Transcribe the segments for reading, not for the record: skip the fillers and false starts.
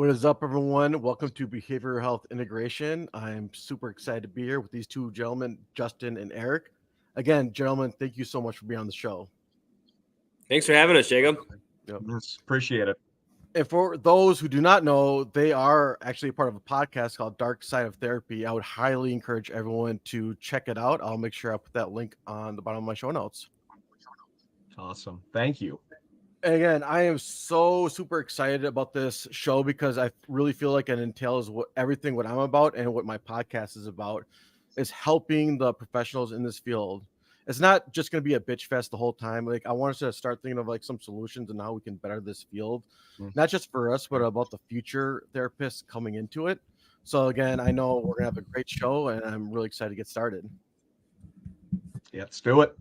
What is up, everyone? Welcome to Behavioral Health Integration. I'm super excited to be here with these two gentlemen, Justin and Eric. Again, gentlemen, thank you so much for being on the show. Thanks for having us, Jacob. Yep. Yes, appreciate it. And for those who do not know, they are actually part of a podcast called Dark Side of Therapy. I would highly encourage everyone to check it out. I'll make sure I put that link on the bottom of my show notes. Awesome. Thank you. Again, I am so super excited about this show because I really feel like it entails everything what I'm about and what my podcast is about is helping the professionals in this field. It's not just going to be a bitch fest the whole time. Like, I want us to start thinking of like some solutions and how we can better this field, not just for us, but about the future therapists coming into it. So again, I know we're going to have a great show and I'm really excited to get started. Yeah, let's do it.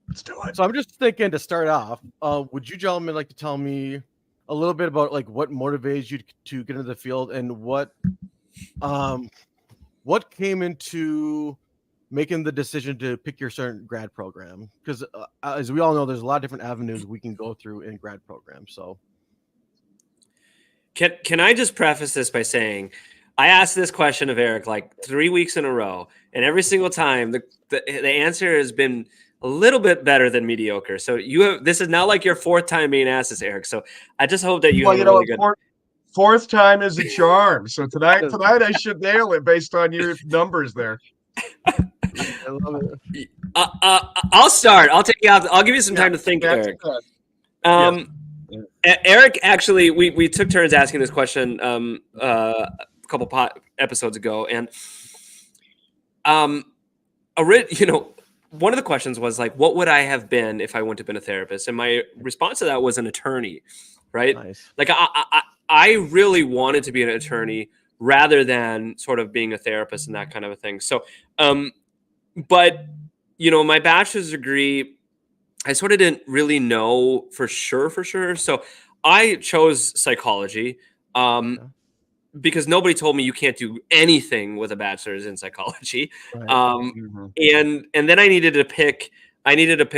Let's do it. So I'm just thinking to start off, would you gentlemen like to tell me a little bit about like what motivates you to get into the field and what came into making the decision to pick your certain grad program? Because as we all know, there's a lot of different avenues we can go through in grad programs. So can I just preface this by saying I asked this question of Eric like 3 weeks in a row, and every single time the answer has been a little bit better than mediocre. So this is not like your fourth time being asked this, Eric. So I just hope that you have a really good fourth time is a charm. So tonight I should nail it based on your numbers there. I love it. I'll start. I'll take you out. I'll give you some time to think, Eric. Eric, actually, we took turns asking this question a couple episodes ago, and one of the questions was like, what would I have been if I wouldn't have been a therapist? And my response to that was an attorney, right? Nice. Like I really wanted to be an attorney rather than sort of being a therapist and that kind of a thing. So, but my bachelor's degree, I sort of didn't really know for sure. So I chose psychology. Because nobody told me you can't do anything with a bachelor's in psychology. Right. And then I needed to pick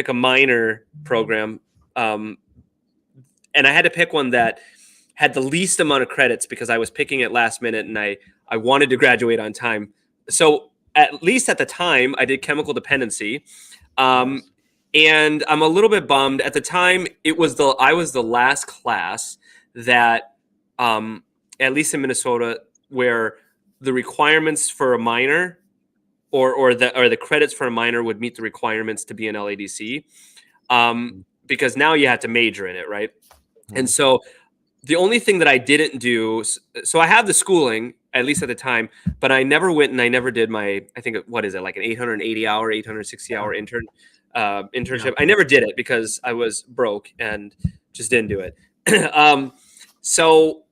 a minor program. And I had to pick one that had the least amount of credits because I was picking it last minute and I wanted to graduate on time. So at least at the time I did chemical dependency. And I'm a little bit bummed at the time. I was the last class that, at least in Minnesota, where the requirements for a minor or the credits for a minor would meet the requirements to be an LADC, because now you have to major in it, right? Mm-hmm. And so the only thing that I didn't do, so I have the schooling, at least at the time, but I never went and I never did my, I think, what is it, like an 880-hour, 860-hour internship. Yeah. I never did it because I was broke and just didn't do it. So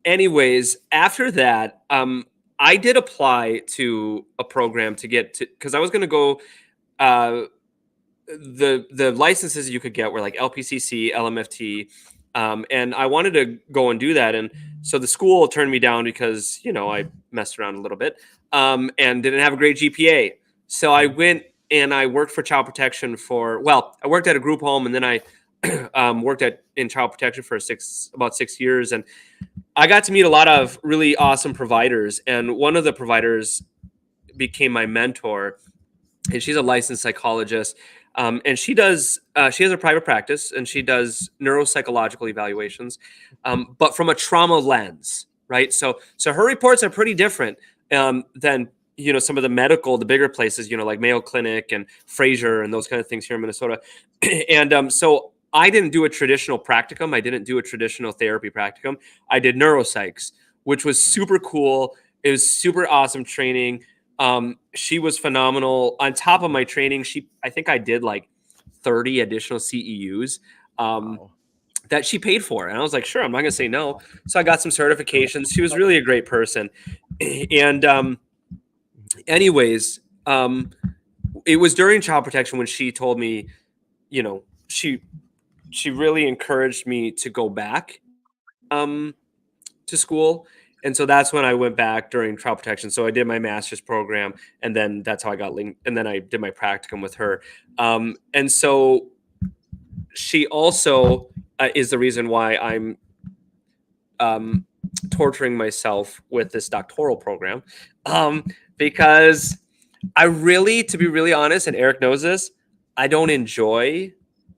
anyways, after that, I did apply to a program to get to, because I was going to go, the licenses you could get were like LPCC, LMFT, and I wanted to go and do that. And so the school turned me down because, I messed around a little bit and didn't have a great GPA. So I went and I worked for child protection I worked at a group home, and then I worked in child protection for about 6 years. And I got to meet a lot of really awesome providers. And one of the providers became my mentor, and she's a licensed psychologist. And she has a private practice, and she does neuropsychological evaluations, but from a trauma lens, right? So her reports are pretty different than, some of the bigger places, like Mayo Clinic and Fraser and those kind of things here in Minnesota. And so I didn't do a traditional practicum. I didn't do a traditional therapy practicum. I did neuropsychs, which was super cool. It was super awesome training. She was phenomenal. On top of my training, I think I did like 30 additional CEUs that she paid for. And I was like, sure, I'm not going to say no. So I got some certifications. She was really a great person. And anyways, it was during child protection when she told me, she really encouraged me to go back to school. And so that's when I went back during child protection. So I did my master's program, and then that's how I got linked. And then I did my practicum with her. And so she also is the reason why I'm torturing myself with this doctoral program, because I really, to be really honest, and Eric knows this, I don't enjoy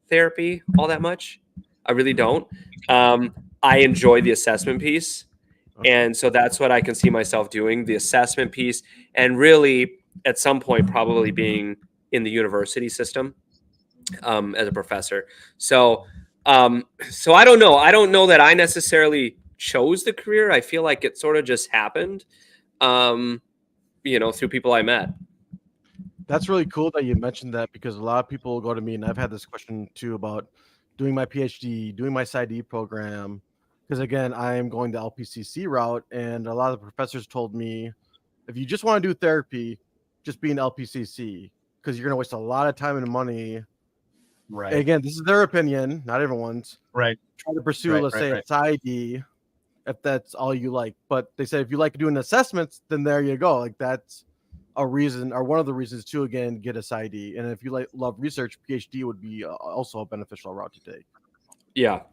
therapy all that much. I really don't. I enjoy the assessment piece. And so that's what I can see myself doing, the assessment piece, and really at some point probably being in the university system as a professor. So I don't know. I don't know that I necessarily chose the career. I feel like it sort of just happened, through people I met. That's really cool that you mentioned that, because a lot of people go to me, and I've had this question too about doing my PhD, doing my PsyD program. Because again, I am going the LPCC route, and a lot of the professors told me, if you just want to do therapy, just be an LPCC, because you're going to waste a lot of time and money. Right. And again, this is their opinion, not everyone's. Right. Try to pursue, let's say, a PsyD, if that's all you like. But they said if you like doing assessments, then there you go. Like that's a reason, or one of the reasons to again get a PsyD. And if you love research, PhD would be also a beneficial route to take. Yeah.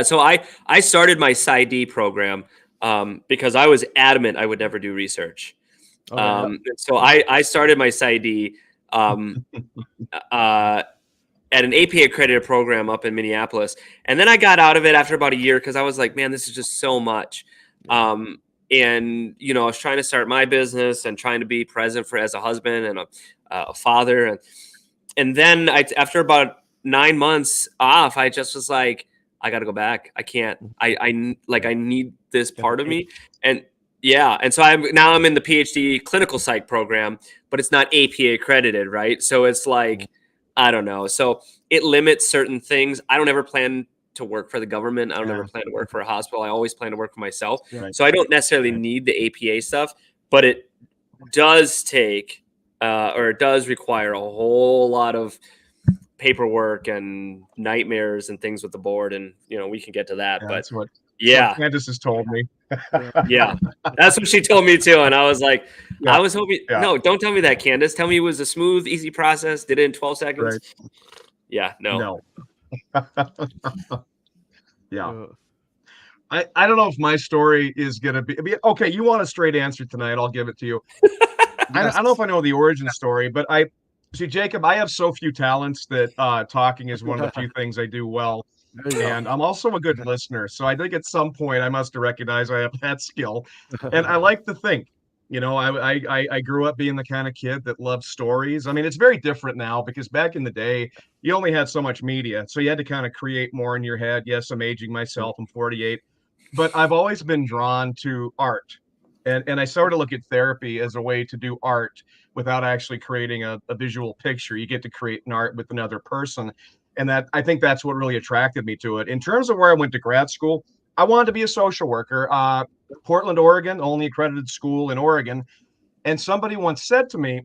So I started my PsyD program because I was adamant I would never do research. Okay, so I started my PsyD at an APA accredited program up in Minneapolis, and then I got out of it after about a year because I was like, man, this is just so much. And I was trying to start my business and trying to be present as a husband and a father, and then after about 9 months off, I just was like, I got to go back. I can't. I need this part of me, and so I'm in the PhD clinical psych program, but it's not APA accredited, right? So it's like, I don't know. So it limits certain things. I don't ever plan to work for the government. I don't ever plan to work for a hospital. I always plan to work for myself. Right. So I don't necessarily need the APA stuff, but it does take or it does require a whole lot of paperwork and nightmares and things with the board. And, we can get to that. Yeah, but that's what Candace has told me. Yeah, that's what she told me too. And I was like, I was hoping, no, don't tell me that, Candace. Tell me it was a smooth, easy process. Did it in 12 seconds. Right. Yeah, no. Yeah. I don't know if my story is going to be okay. You want a straight answer tonight. I'll give it to you. I don't know if I know the origin story, but see, Jacob, I have so few talents that talking is one of the few things I do well. And I'm also a good listener. So I think at some point I must recognize I have that skill. And I like to think, I grew up being the kind of kid that loved stories. I mean, it's very different now because back in the day, you only had so much media. So you had to kind of create more in your head. Yes, I'm aging myself. I'm 48. But I've always been drawn to art. And I sort of look at therapy as a way to do art without actually creating a visual picture. You get to create an art with another person. And I think that's what really attracted me to it. In terms of where I went to grad school, I wanted to be a social worker. Portland, Oregon, only accredited school in Oregon. And somebody once said to me,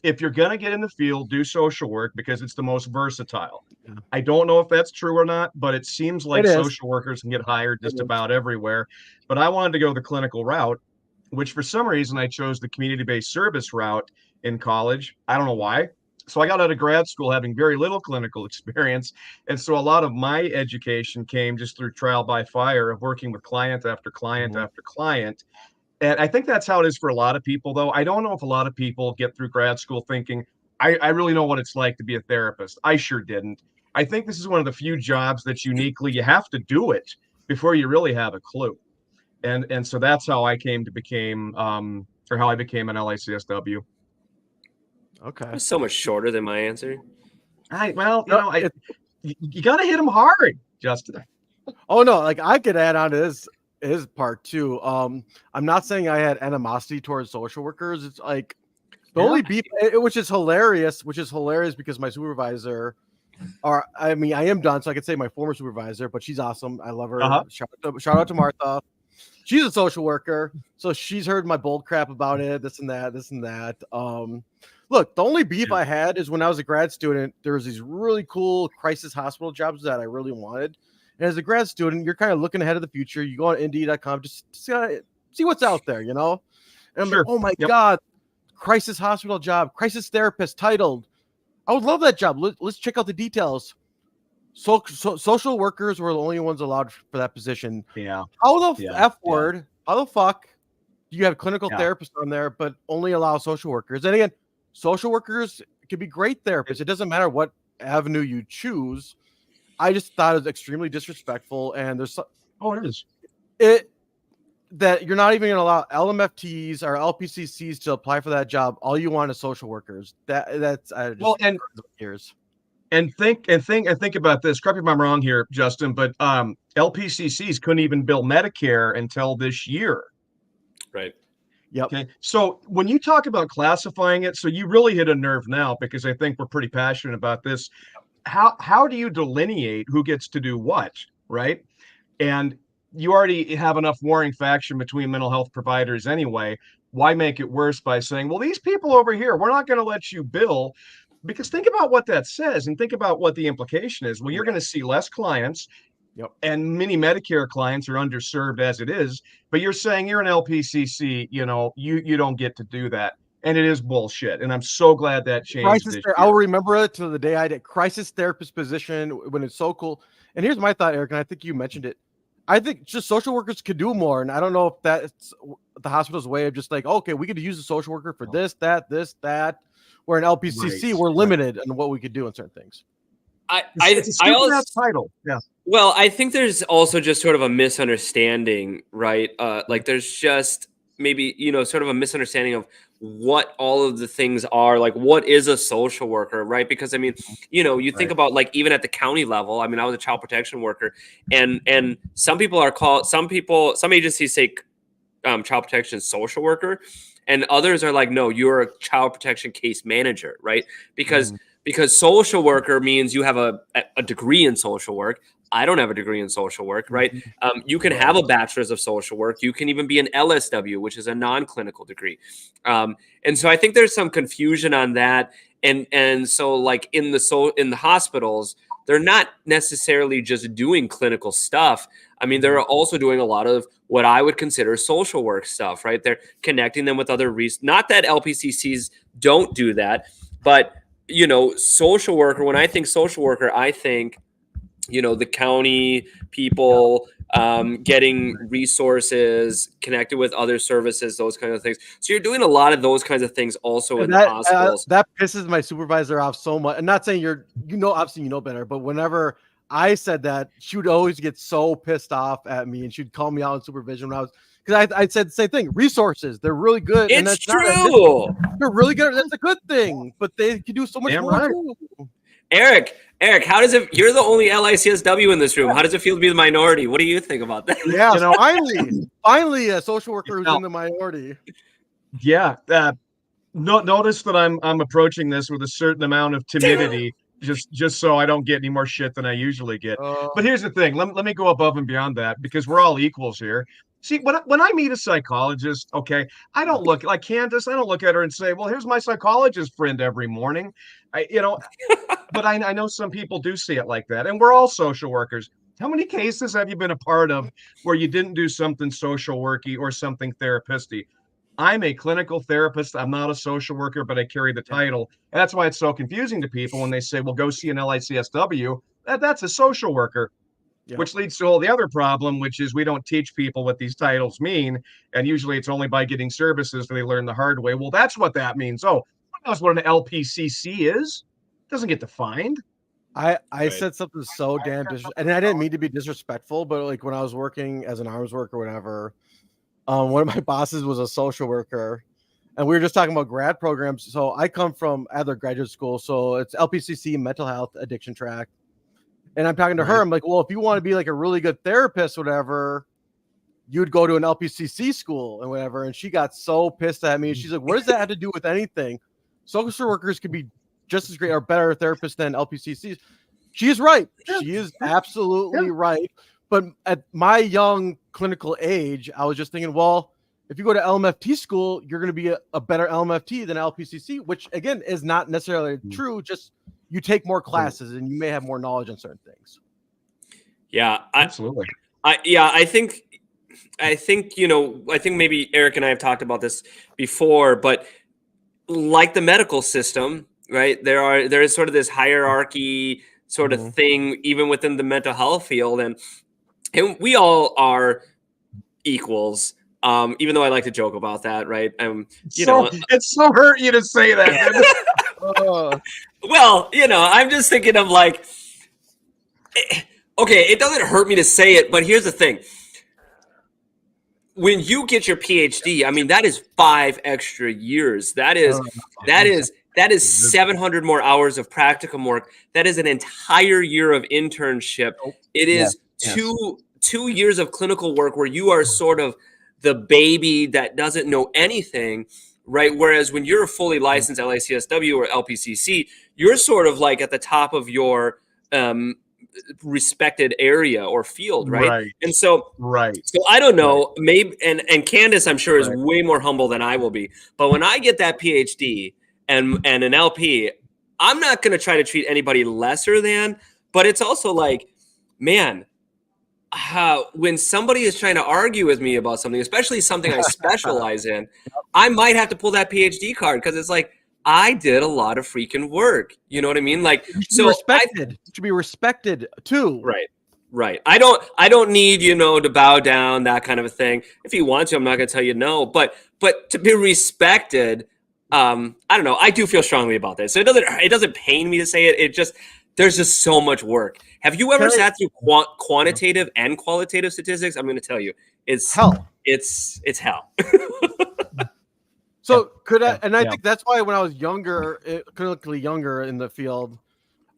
if you're going to get in the field, do social work because it's the most versatile. Yeah. I don't know if that's true or not, but it seems like social workers can get hired just about everywhere. But I wanted to go the clinical route, which for some reason I chose the community-based service route in college. I don't know why. So I got out of grad school having very little clinical experience. And so a lot of my education came just through trial by fire of working with client after client after client. And I think that's how it is for a lot of people, though. I don't know if a lot of people get through grad school thinking, I really know what it's like to be a therapist. I sure didn't. I think this is one of the few jobs that's uniquely, you have to do it before you really have a clue. And so that's how I became an LICSW. Okay. It's so much shorter than my answer. You got to hit them hard, Justin. Oh no, like I could add on to his part too. I'm not saying I had animosity towards social workers. It's like the only beef, which is hilarious because my supervisor, I am done, so I could say my former supervisor, but she's awesome. I love her. Shout out to Martha. She's a social worker, so she's heard my bull crap about it, this and that. Look, the only beef I had is when I was a grad student, there was these really cool crisis hospital jobs that I really wanted. And as a grad student, you're kind of looking ahead of the future. You go on Indeed.com, just see what's out there, And I'm like, oh my God, crisis hospital job, crisis therapist titled. I would love that job. Let's check out the details. social workers were the only ones allowed for that position. Yeah. How the F word? How the fuck do you have clinical therapists on there, but only allow social workers? And again, social workers can be great therapists. It doesn't matter what avenue you choose. I just thought it was extremely disrespectful, and there's that you're not even going to allow LMFTs or LPCCs to apply for that job. All you want is social workers. That's years. And think about this. Correct me if I'm wrong here, Justin, but LPCCs couldn't even bill Medicare until this year. Right. Yep. Okay. So when you talk about classifying it, so you really hit a nerve now, because I think we're pretty passionate about this. How do you delineate who gets to do what, right? And you already have enough warring faction between mental health providers anyway. Why make it worse by saying, well, these people over here, we're not going to let you bill? Because think about what that says, and think about what the implication is. Well, you're going to see less clients. Yep. And many Medicare clients are underserved as it is, but you're saying you're an LPCC, you don't get to do that. And it is bullshit. And I'm so glad that changed. I'll remember it to the day I did crisis therapist position when it's so cool. And here's my thought, Eric, and I think you mentioned it. I think just social workers could do more. And I don't know if that's the hospital's way of just like, okay, we could use a social worker for this, that. Where an LPCC, we're limited on what we could do in certain things. It's a stupid title. Yeah. Well, I think there's also just sort of a misunderstanding, right? Like there's just maybe, sort of a misunderstanding of what all of the things are. Like, what is a social worker, right? Because I mean, you think about like even at the county level. I mean, I was a child protection worker, and some people are called, some agencies say child protection social worker, and others are like, no, you're a child protection case manager, right? Because social worker means you have a degree in social work. I don't have a degree in social work, right? You can have a bachelor's of social work. You can even be an LSW, which is a non-clinical degree. And so I think there's some confusion on that. And so like in the hospitals, they're not necessarily just doing clinical stuff. I mean, they're also doing a lot of what I would consider social work stuff, right? They're connecting them with other not that LPCCs don't do that, but social worker, when I think social worker, I think, the county people getting resources, connected with other services, those kinds of things. So you're doing a lot of those kinds of things also in the hospitals. That pisses my supervisor off so much. I'm not saying obviously you know better, but whenever I said that, she would always get so pissed off at me, and she'd call me out in supervision when because I said the same thing. Resources, they're really good. It's and that's true. They're really good. That's a good thing, but they can do so much more. Too. Eric, how does it? You're the only LICSW in this room. How does it feel to be the minority? What do you think about that? Yeah, finally, a social worker who's in the minority. Yeah, notice that I'm approaching this with a certain amount of timidity, just so I don't get any more shit than I usually get. But here's the thing: let me go above and beyond that, because we're all equals here. See, when I meet a psychologist, okay, I don't look like Candace. I don't look at her and say, "Well, here's my psychologist friend every morning." But I know some people do see it like that, and we're all social workers. How many cases have you been a part of where you didn't do something social worky or something therapisty? I'm a clinical therapist. I'm not a social worker, but I carry the title. And that's why it's so confusing to people when they say, well, go see an LICSW. That's a social worker. Yeah. Which leads to all the other problem, which is we don't teach people what these titles mean. And usually it's only by getting services that they learn the hard way. Well, that's what that means. Oh, who knows what an LPCC is? It doesn't get defined. I said something so damn and I didn't mean to be disrespectful, but like when I was working as an arms worker or whatever, one of my bosses was a social worker, and we were just talking about grad programs. So I come from other graduate school, so it's LPCC, mental health addiction track. And I'm talking to her. I'm like, well, if you want to be like a really good therapist, whatever, you'd go to an LPCC school and whatever. And she got so pissed at me. She's like, what does that have to do with anything? Social workers could be just as great or better therapists than LPCCs. She is right. She is absolutely right. But at my young clinical age, I was just thinking, well, if you go to LMFT school, you're going to be a better LMFT than LPCC, which again is not necessarily true. Just you take more classes and you may have more knowledge on certain things. Yeah, absolutely. I think maybe Eric and I have talked about this before, but like the medical system, right? There is sort of this hierarchy sort of thing, even within the mental health field. And we all are equals. Even though I like to joke about that, right? It's so hurt you to say that. Well, I'm just thinking of like, okay, it doesn't hurt me to say it, but here's the thing. When you get your PhD, I mean, that is 5 extra years. That is 700 more hours of practicum work. That is an entire year of internship. It is two years of clinical work where you are sort of the baby that doesn't know anything, right? Whereas when you're fully licensed LACSW or LPCC, you're sort of like at the top of your respected area or field, right? And so I don't know, maybe, and Candace, I'm sure, is way more humble than I will be. But when I get that PhD and an LP, I'm not going to try to treat anybody lesser than, but it's also like, man, when somebody is trying to argue with me about something, especially something I specialize in, I might have to pull that PhD card because it's like, I did a lot of freaking work. You know what I mean? Like, so respected. It should be respected too. Right. I don't need, to bow down, that kind of a thing. If you want to, I'm not going to tell you no, but to be respected, I don't know. I do feel strongly about this. So it doesn't pain me to say it. There's just so much work. Have you ever sat through quantitative and qualitative statistics? I'm going to tell you, it's hell. It's hell. So I think that's why when I was younger, clinically younger in the field,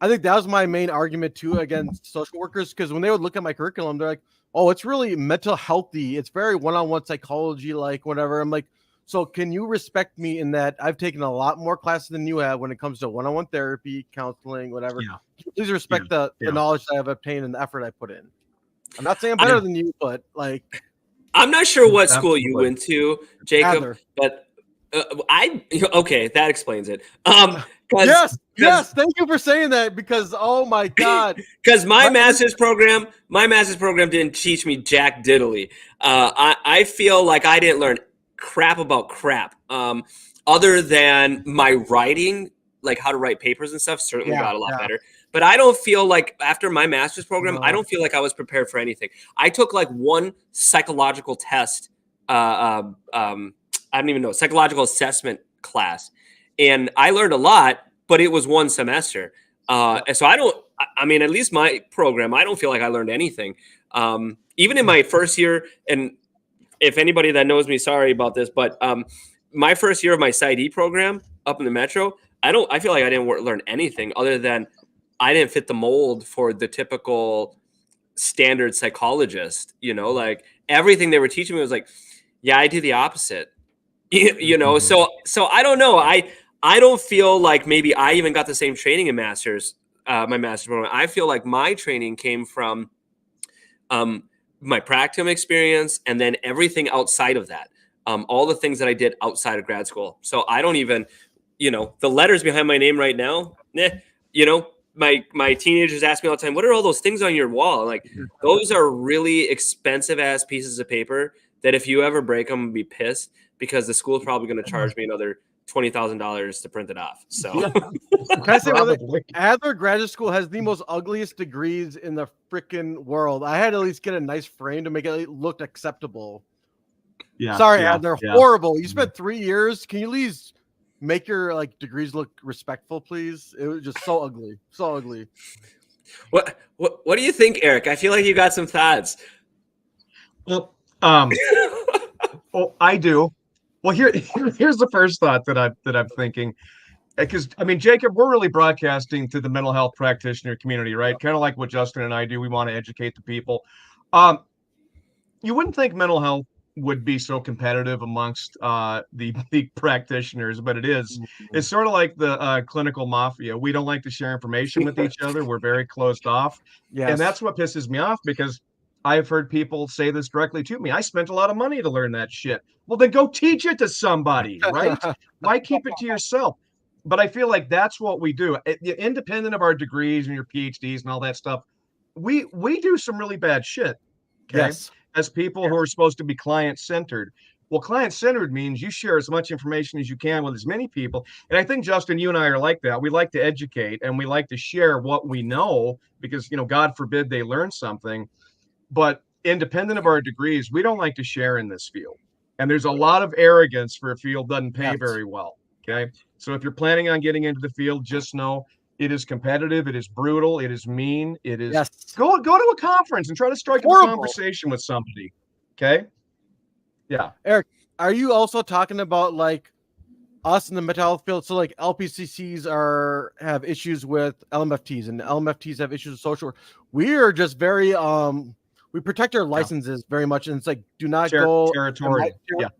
I think that was my main argument too against social workers, because when they would look at my curriculum, they're like, "Oh, it's really mental healthy. It's very one-on-one psychology, like whatever." I'm like, so can you respect me in that I've taken a lot more classes than you have when it comes to one-on-one therapy, counseling, whatever. Please respect the knowledge that I've obtained and the effort I put in. I'm not saying I'm better than you, but like, I'm not sure what school you went to, Jacob, but that explains it. Yes, thank you for saying that, because oh my god, because my master's program didn't teach me jack diddly. I feel like I didn't learn crap about crap, other than my writing, like how to write papers and stuff. Certainly got a lot better, but I don't feel like after my master's program, I don't feel like I was prepared for anything. I took like one psychological test, I don't even know, psychological assessment class, and I learned a lot, but it was one semester. And so I mean, at least my program, I don't feel like I learned anything. Even in my first year, and if anybody that knows me, sorry about this, but my first year of my PsyD program up in the Metro, I feel like I didn't learn anything other than I didn't fit the mold for the typical standard psychologist. Like everything they were teaching me was like, yeah, I do the opposite. So I don't know. I don't feel like maybe I even got the same training in my master's program. I feel like my training came from my practicum experience, and then everything outside of that, all the things that I did outside of grad school. So I don't even, the letters behind my name right now, my teenagers ask me all the time, what are all those things on your wall? Like, those are really expensive ass pieces of paper that if you ever break them, be pissed, because the school's probably going to charge me another $20,000 to print it off. So can I say Adler Graduate School has the most ugliest degrees in the freaking world. I had to at least get a nice frame to make it look acceptable. Sorry, Adler, horrible. You spent 3 years. Can you at least make your degrees look respectful, please? It was just so ugly. So ugly. What do you think, Eric? I feel like you got some thoughts. Well, I do. Well, here's the first thought that I'm thinking, because I mean, Jacob, we're really broadcasting to the mental health practitioner community, right? Kind of like what Justin and I do. We want to educate the people. You wouldn't think mental health would be so competitive amongst the practitioners, but it is. It's sort of like the clinical mafia. We don't like to share information with each other. We're very closed off, and that's what pisses me off, because I've heard people say this directly to me. I spent a lot of money to learn that shit. Well, then go teach it to somebody, right? Why keep it to yourself? But I feel like that's what we do. Independent of our degrees and your PhDs and all that stuff, we do some really bad shit. Okay? As people who are supposed to be client-centered. Well, client-centered means you share as much information as you can with as many people. And I think, Justin, you and I are like that. We like to educate and we like to share what we know because, God forbid they learn something. But independent of our degrees, we don't like to share in this field. And there's a lot of arrogance for a field doesn't pay very well. Okay. So if you're planning on getting into the field, just know it is competitive, it is brutal, it is mean, it is go to a conference and try to strike a conversation with somebody. Okay. Yeah. Eric, are you also talking about like us in the mental health field? So like LPCCs have issues with LMFTs and LMFTs have issues with social work. We are just very we protect our licenses very much, and it's like do not go territory.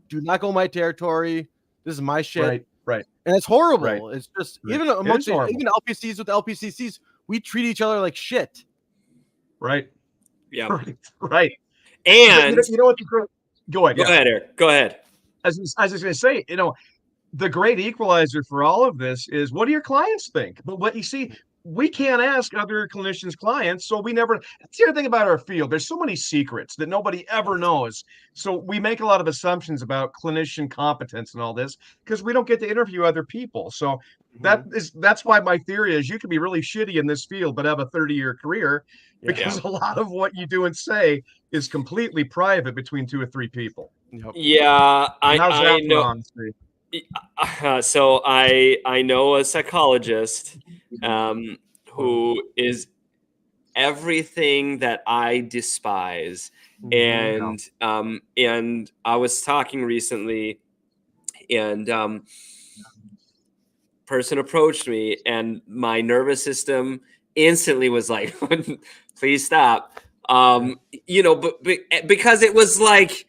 Do not go my territory. This is my shit. Right. And it's horrible. Right. It's just even amongst even LPCs with LPCCs, we treat each other like shit. Right. Yeah. Right. And you know what? Go ahead. Go ahead, Eric. Go ahead. As I was going to say, the great equalizer for all of this is what do your clients think? But what you see, we can't ask other clinicians' clients, so we never. That's the other thing about our field. There's so many secrets that nobody ever knows. So we make a lot of assumptions about clinician competence and all this because we don't get to interview other people. So that's why my theory is you can be really shitty in this field but have a 30-year career because a lot of what you do and say is completely private between 2 or 3 people. Yeah, I know. So I know a psychologist who is everything that I despise, and I was talking recently, and person approached me, and my nervous system instantly was like, "Please stop," but because it was like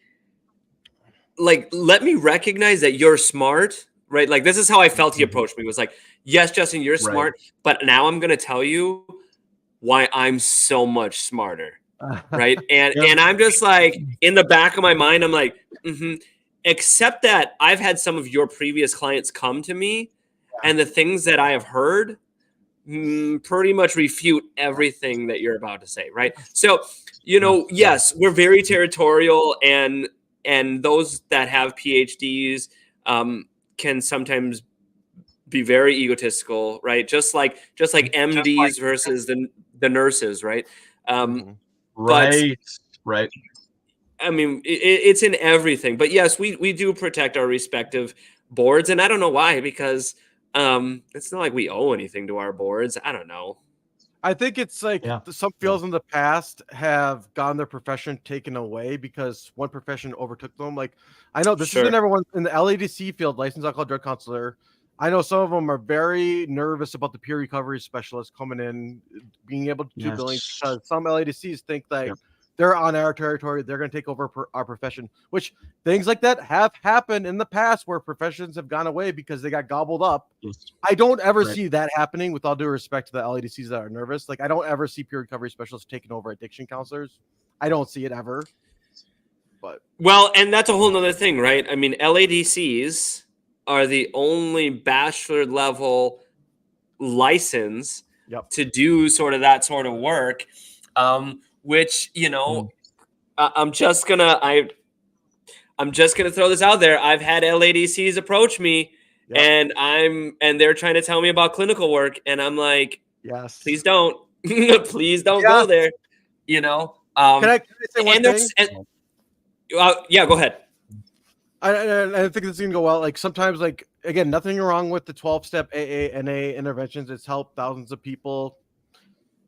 let me recognize that you're smart, right? Like this is how I felt he approached me. It was like, yes, Justin, you're smart, but now I'm gonna tell you why I'm so much smarter, right? And I'm just like in the back of my mind, I'm like, except that I've had some of your previous clients come to me, and the things that I have heard pretty much refute everything that you're about to say, right? So, yes, we're very territorial, and those that have PhDs can sometimes be very egotistical, right? Just like MDs versus the nurses, right? Right. I mean, it's in everything. But yes, we do protect our respective boards, and I don't know why, because it's not like we owe anything to our boards. I don't know. I think it's like some fields in the past have gotten their profession taken away because one profession overtook them. Like I know this isn't everyone in the LADC field, licensed alcohol drug counselor. I know some of them are very nervous about the peer recovery specialist coming in, being able to do billing because some LADCs think that they're on our territory, they're going to take over our profession, which things like that have happened in the past where professions have gone away because they got gobbled up. I don't ever see that happening, with all due respect to the LADCs that are nervous. Like I don't ever see peer recovery specialists taking over addiction counselors. I don't see it ever. Well, and that's a whole nother thing, right? I mean, LADCs are the only bachelor level license to do sort of that sort of work. Which, I'm just gonna throw this out there. I've had LADCs approach me and they're trying to tell me about clinical work, and I'm like, please don't, please don't go there. Can I say one thing? Go ahead. I think this is gonna go well. Like sometimes, like again, nothing wrong with the 12-step AA, NA interventions. It's helped thousands of people.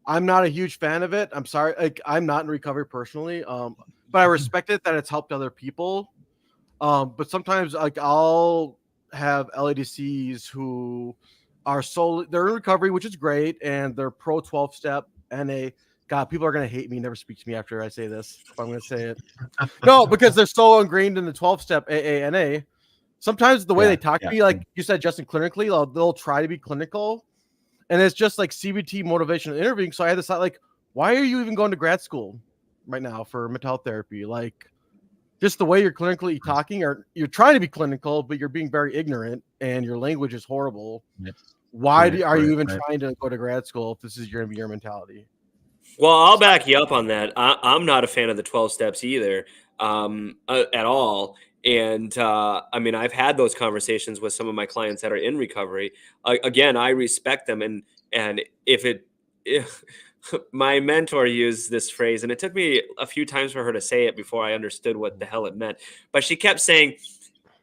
I'm not a huge fan of it. I'm sorry. Like I'm not in recovery personally. But I respect it that it's helped other people. But sometimes like I'll have LADCs who are they're in recovery, which is great, and they're pro 12-step NA. God, people are gonna hate me, never speak to me after I say this, if I'm gonna say it. No, because they're so ingrained in the 12-step AA, NA. Sometimes the way they talk to me, like you said, Justin, clinically, they'll try to be clinical. And it's just like CBT motivational interviewing. So I had this thought, like, why are you even going to grad school right now for mental health therapy? Like, just the way you're clinically talking, or you're trying to be clinical, but you're being very ignorant and your language is horrible. Why are you even trying to go to grad school if this is your mentality? Well, I'll back you up on that. I'm not a fan of the 12 steps either, at all. And I mean, I've had those conversations with some of my clients that are in recovery. Again, I respect them, and if my mentor used this phrase, and it took me a few times for her to say it before I understood what the hell it meant. But she kept saying,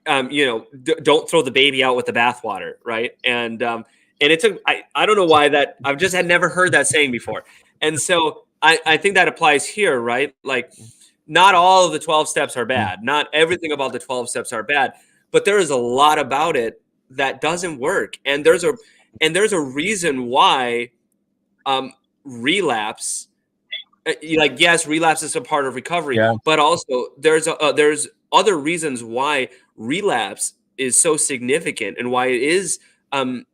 don't throw the baby out with the bathwater, right? And it took I don't know why that I've just had never heard that saying before, and so I think that applies here, right? Like, not all of the 12 steps are bad. Not everything about the 12 steps are bad, but there is a lot about it that doesn't work, and there's a reason why relapse. Yes, relapse is a part of recovery, but also there's other reasons why relapse is so significant and why it is, when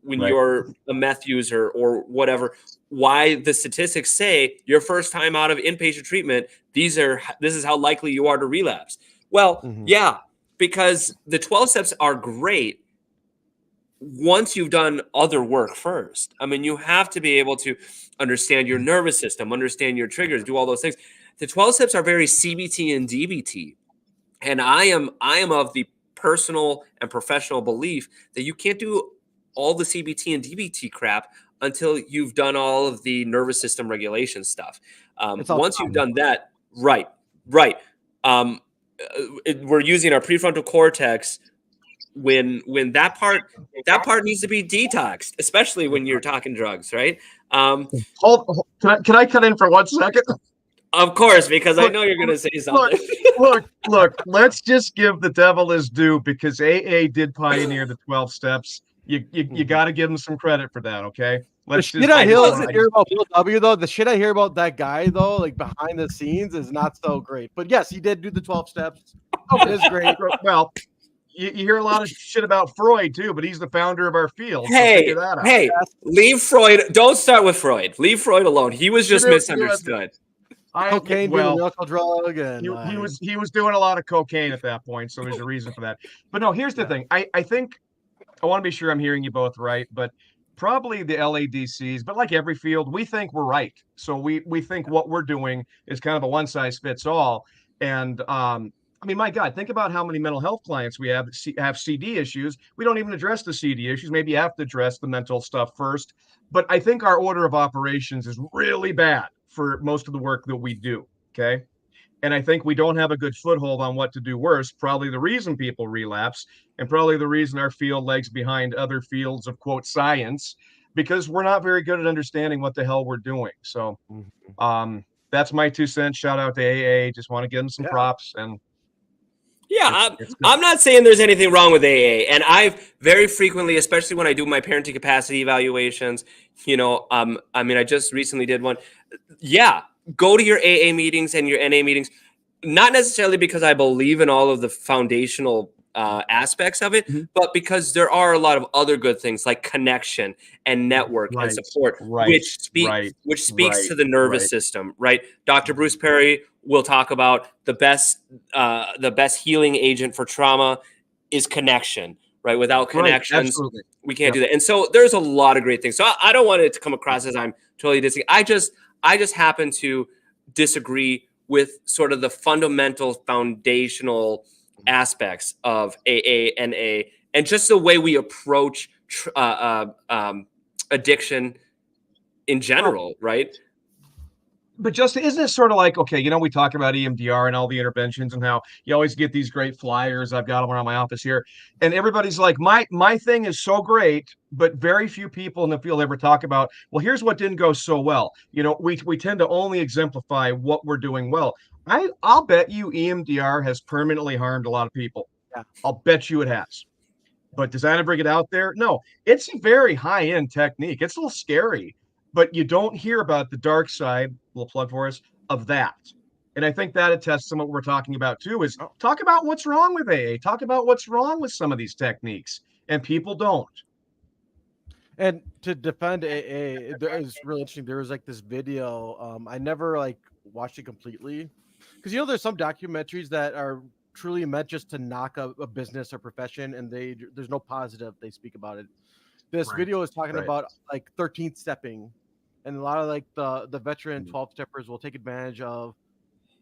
you're a meth user or whatever, why the statistics say your first time out of inpatient treatment, this is how likely you are to relapse. Well, yeah, because the 12 steps are great once you've done other work first. I mean, you have to be able to understand your nervous system, understand your triggers, do all those things. The 12 steps are very CBT and DBT. And I am of the personal and professional belief that you can't do all the CBT and DBT crap until you've done all of the nervous system regulation stuff. Once you've done that, right. We're using our prefrontal cortex when that part needs to be detoxed, especially when you're talking drugs, right? Can I cut in for 1 second? Of course, because I know you're going to say something. Look, let's just give the devil his due, because AA did pioneer the 12 steps. You got to give him some credit for that, okay? The shit I hear about Bill W, though, the shit I hear about that guy, though, like behind the scenes, is not so great. But yes, he did do the 12 steps. It is great. Well, you hear a lot of shit about Freud too, but he's the founder of our field. Hey, so that out. Hey, leave Freud. Don't start with Freud. Leave Freud alone. He was just misunderstood. Cocaine being a knuckle drug, and he was doing a lot of cocaine at that point, so there's a reason for that. But no, here's the thing. I think I want to be sure I'm hearing you both right, but probably the LADCs, but like every field, we think we're right. So we think what we're doing is kind of a one size fits all. And I mean, my God, think about how many mental health clients we have that have CD issues. We don't even address the CD issues. Maybe you have to address the mental stuff first. But I think our order of operations is really bad for most of the work that we do. Okay. And I think we don't have a good foothold on what to do worse. Probably the reason people relapse, and probably the reason our field lags behind other fields of, quote, science, because we're not very good at understanding what the hell we're doing. So that's my 2 cents. Shout out to AA. Just want to give them some props. And I'm not saying there's anything wrong with AA. And I've very frequently, especially when I do my parenting capacity evaluations, I mean, I just recently did one. Yeah, go to your AA meetings and your NA meetings, not necessarily because I believe in all of the foundational aspects of it, but because there are a lot of other good things like connection and network and support, which speaks to the nervous system, right? Dr. Bruce Perry will talk about the best healing agent for trauma is connection, right? Without connections, we can't do that. And so there's a lot of great things. So I don't want it to come across as I'm totally disagreeing. I just happen to disagree with sort of the fundamental foundational aspects of AA, NA, and just the way we approach addiction in general, right? But Justin, isn't it sort of like, okay, we talk about EMDR and all the interventions and how you always get these great flyers. I've got them around my office here. And everybody's like, my thing is so great, but very few people in the field ever talk about, well, here's what didn't go so well. We tend to only exemplify what we're doing well. I'll bet you EMDR has permanently harmed a lot of people. Yeah. I'll bet you it has. But does that bring it out there? No, it's a very high-end technique. It's a little scary, but you don't hear about the dark side, little plug for us, of that. And I think that attests to what we're talking about too, is talk about what's wrong with AA. Talk about what's wrong with some of these techniques. And people don't. And to defend AA, it's really interesting. There was like this video. I never watched it completely, because there's some documentaries that are truly meant just to knock a business or profession, and there's no positive they speak about it. This video is talking about 13th stepping, and a lot of the veteran 12 steppers will take advantage of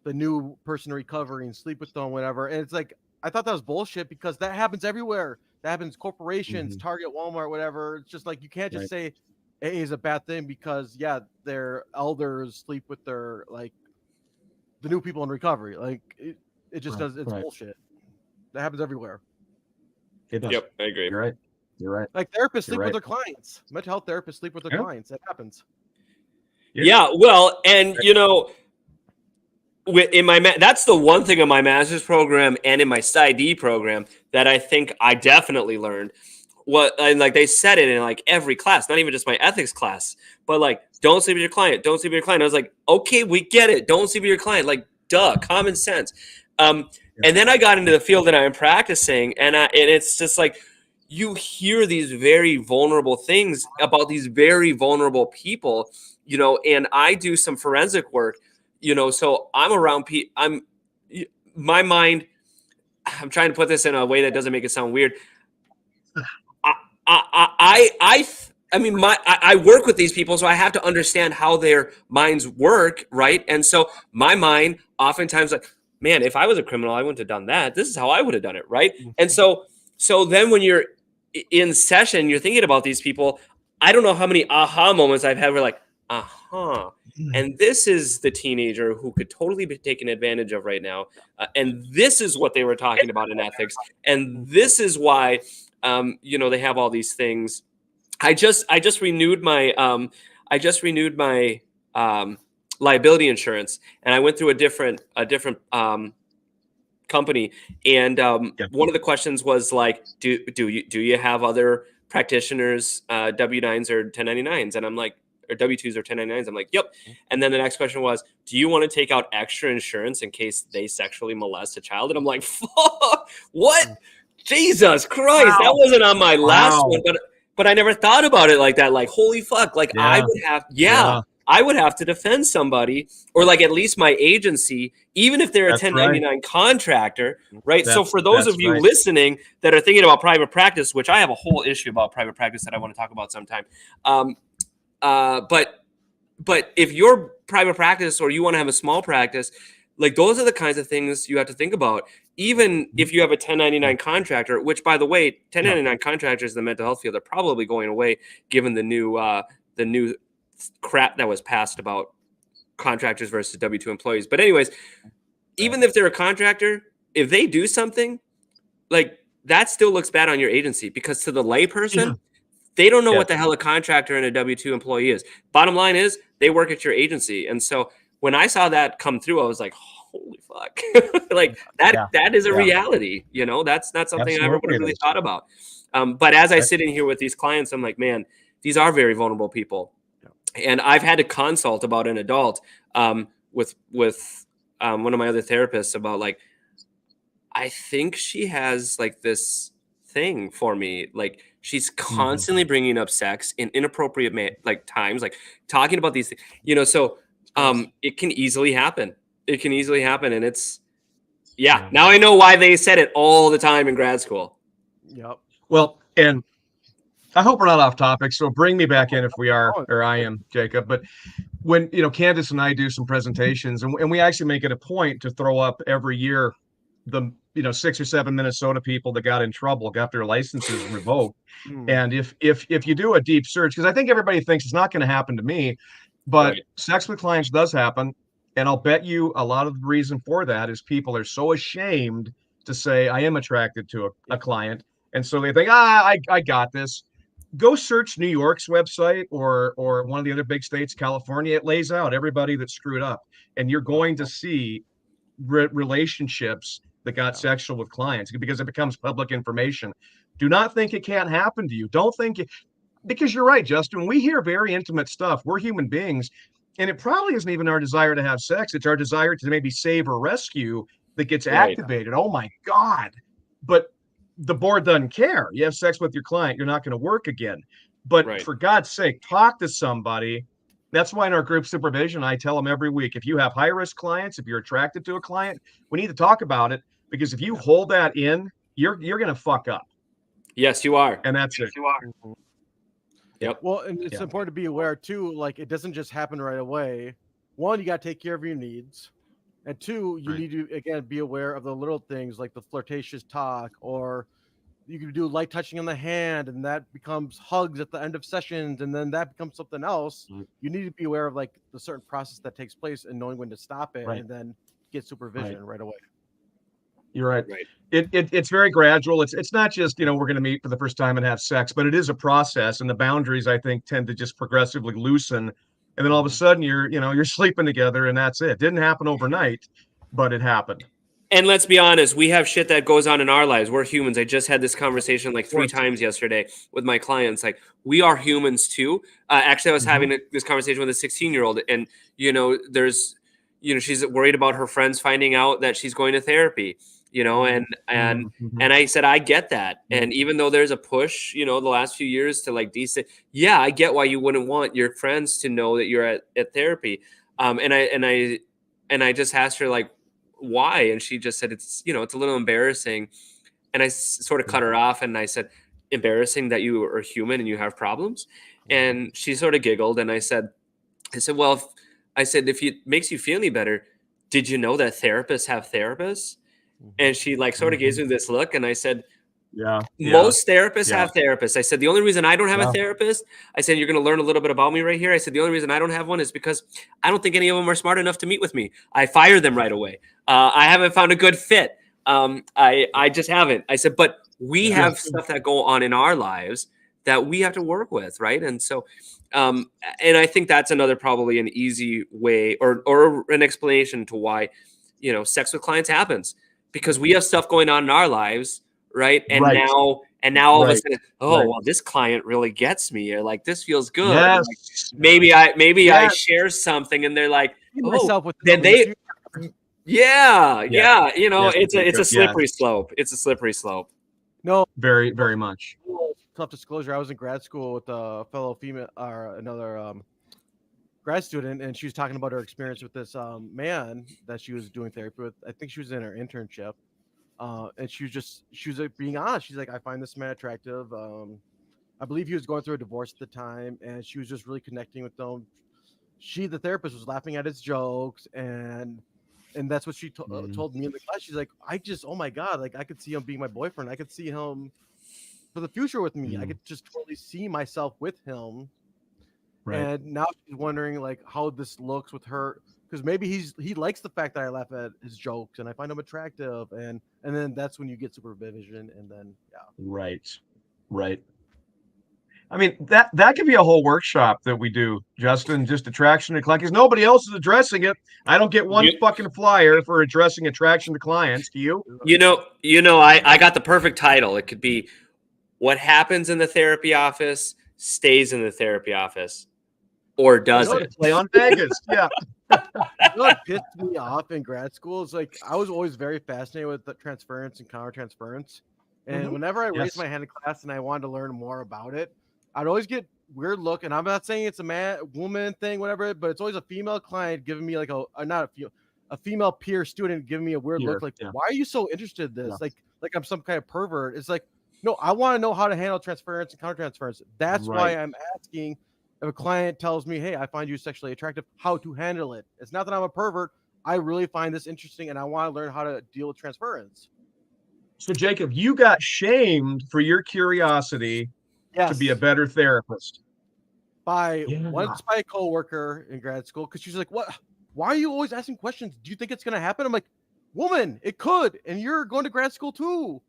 the new person recovering, sleep with them, whatever. And it's like, I thought that was bullshit because that happens everywhere. That happens corporations, Target, Walmart, whatever. It's just like, you can't just say AA is a bad thing because their elders sleep with their like the new people in recovery. Like it just does. It's bullshit. That happens everywhere. It does. Yep, I agree. You're right. Like therapists sleep with their clients. Mental health therapists sleep with their clients. That happens. Yeah, well, and you know, in my that's the one thing in my master's program and in my PsyD program that I think I definitely learned. And like they said it in like every class, not even just my ethics class, but like, don't sleep with your client. Don't sleep with your client. I was like, okay, we get it. Don't sleep with your client. Like, duh, common sense. And then I got into the field that I'm practicing, and it's just like, you hear these very vulnerable things about these very vulnerable people, you know, and I do some forensic work, you know, so I'm around people. My mind, I'm trying to put this in a way that doesn't make it sound weird. I mean, I work with these people, so I have to understand how their minds work, right? And so my mind oftentimes like, man, if I was a criminal, I wouldn't have done that. This is how I would have done it, right? And so then when you're in session, you're thinking about these people. I don't know how many aha moments I've had where like, and this is the teenager who could totally be taken advantage of right now. And this is what they were talking about in ethics. And this is why, you know, they have all these things. I just renewed my liability insurance, and I went through a different company, and one of the questions was like, do you have other practitioners, W-9s or 1099s? And I'm like, or W-2s or 1099s. I'm like, yep. And then the next question was, do you want to take out extra insurance in case they sexually molest a child? And I'm like, fuck, what? Jesus Christ, that wasn't on my last one, but I never thought about it like that. Like, holy fuck, like I would have, I would have to defend somebody, or like at least my agency, even if they're a 1099 contractor, right? So for those of you listening that are thinking about private practice, which I have a whole issue about private practice that I want to talk about sometime. But if you're private practice or you want to have a small practice, like those are the kinds of things you have to think about. Even if you have a 1099 contractor, which by the way, 1099 contractors in the mental health field are probably going away given the new crap that was passed about contractors versus W-2 employees. But anyways, even if they're a contractor, if they do something, like that still looks bad on your agency, because to the layperson, they don't know what the hell a contractor and a W-2 employee is. Bottom line is they work at your agency. And so when I saw that come through, I was like, holy fuck. Like that is a reality. You know, that's not something I ever would have really thought about. But as I sit in here with these clients, I'm like, man, these are very vulnerable people. And I've had to consult about an adult with one of my other therapists about like, I think she has like this thing for me. Like she's constantly bringing up sex in inappropriate like times, like talking about these things, you know, so it can easily happen. It can easily happen. And it's, now I know why they said it all the time in grad school. Yep. Well, and I hope we're not off topic, so bring me back in if we are, or I am, Jacob. But when, you know, Candace and I do some presentations, and we actually make it a point to throw up every year the, 6 or 7 Minnesota people that got in trouble, got their licenses revoked. And if you do a deep search, because I think everybody thinks it's not going to happen to me, but sex with clients does happen. And I'll bet you a lot of the reason for that is people are so ashamed to say, I am attracted to a client. And so they think, I got this. Go search New York's website or one of the other big states, California. It lays out everybody that screwed up. And you're going to see relationships that got sexual with clients because it becomes public information. Do not think it can't happen to you. Don't think it, because you're right, Justin. We hear very intimate stuff. We're human beings. And it probably isn't even our desire to have sex. It's our desire to maybe save or rescue that gets activated. Oh my God. But the board doesn't care. You have sex with your client, you're not going to work again. But for God's sake, talk to somebody. That's why in our group supervision, I tell them every week, if you have high-risk clients, if you're attracted to a client, we need to talk about it, because if you hold that in, you're going to fuck up. Yes, you are. And that's it. You are. Yep. Well, and it's important to be aware too, like it doesn't just happen right away. One, you got to take care of your needs. And two, you need to again be aware of the little things like the flirtatious talk, or you can do light touching on the hand, and that becomes hugs at the end of sessions, and then that becomes something else. You need to be aware of like the certain process that takes place and knowing when to stop it, and then get supervision right away. You're right. It's very gradual. It's not just, we're going to meet for the first time and have sex, but it is a process, and the boundaries, I think, tend to just progressively loosen. And then all of a sudden you're sleeping together, and that's it. It didn't happen overnight, but it happened. And let's be honest, we have shit that goes on in our lives. We're humans. I just had this conversation like 3 times yesterday with my clients. Like, we are humans too. Actually, I was having this conversation with a 16-year-old, and she's worried about her friends finding out that she's going to therapy. And I said, I get that. And even though there's a push, the last few years to like yeah, I get why you wouldn't want your friends to know that you're at therapy. And I just asked her like, why? And she just said, it's a little embarrassing. And I sort of cut her off, and I said, embarrassing that you are human and you have problems? And she sort of giggled, and I said, well, if it makes you feel any better, did you know that therapists have therapists? And she like sort of gives me this look, and I said, most therapists have therapists. I said, the only reason I don't have a therapist, I said, you're going to learn a little bit about me right here. I said, the only reason I don't have one is because I don't think any of them are smart enough to meet with me. I fire them right away. I haven't found a good fit. I just haven't. I said, but we have stuff that go on in our lives that we have to work with. Right. And so, and I think that's probably an easy way or an explanation to why, sex with clients happens, because we have stuff going on in our lives. Right. And now all of a sudden, well, this client really gets me, or like, this feels good. Yes. Like, maybe I share something, and they're like, then they, it's a slippery slope. It's a slippery slope. No, very, very much. Tough disclosure. I was in grad school with a fellow female, or another grad student, and she was talking about her experience with this man that she was doing therapy with. I think she was in her internship. And she was like, being honest. She's like, I find this man attractive. I believe he was going through a divorce at the time, and she was just really connecting with them. The therapist, was laughing at his jokes, and that's what she told me in the class. She's like, oh my God, like I could see him being my boyfriend. I could see him for the future with me. I could just totally see myself with him. Right. And now she's wondering like how this looks with her. Because maybe he likes the fact that I laugh at his jokes and I find him attractive, and then that's when you get supervision, and then right. I mean, that could be a whole workshop that we do, Justin. Just attraction to clients, because nobody else is addressing it. I don't get one fucking flyer for addressing attraction to clients. Do you? I got the perfect title. It could be, what happens in the therapy office stays in the therapy office, or does it? Play on Vegas, yeah. What pissed me off in grad school is like I was always very fascinated with the transference and countertransference, and whenever I raised my hand in class and I wanted to learn more about it, I'd always get weird look. And I'm not saying it's a woman thing, whatever, but it's always a female client giving me like a female peer student giving me a weird look, like, why are you so interested in this? Like I'm some kind of pervert. It's like, no, I want to know how to handle transference and countertransference. That's why I'm asking. If a client tells me, hey, I find you sexually attractive, how to handle it. It's not that I'm a pervert. I really find this interesting, and I want to learn how to deal with transference. So, Jacob, you got shamed for your curiosity to be a better therapist. Once by a coworker in grad school, because she's like, what? Why are you always asking questions? Do you think it's going to happen? I'm like, woman, it could, and you're going to grad school too.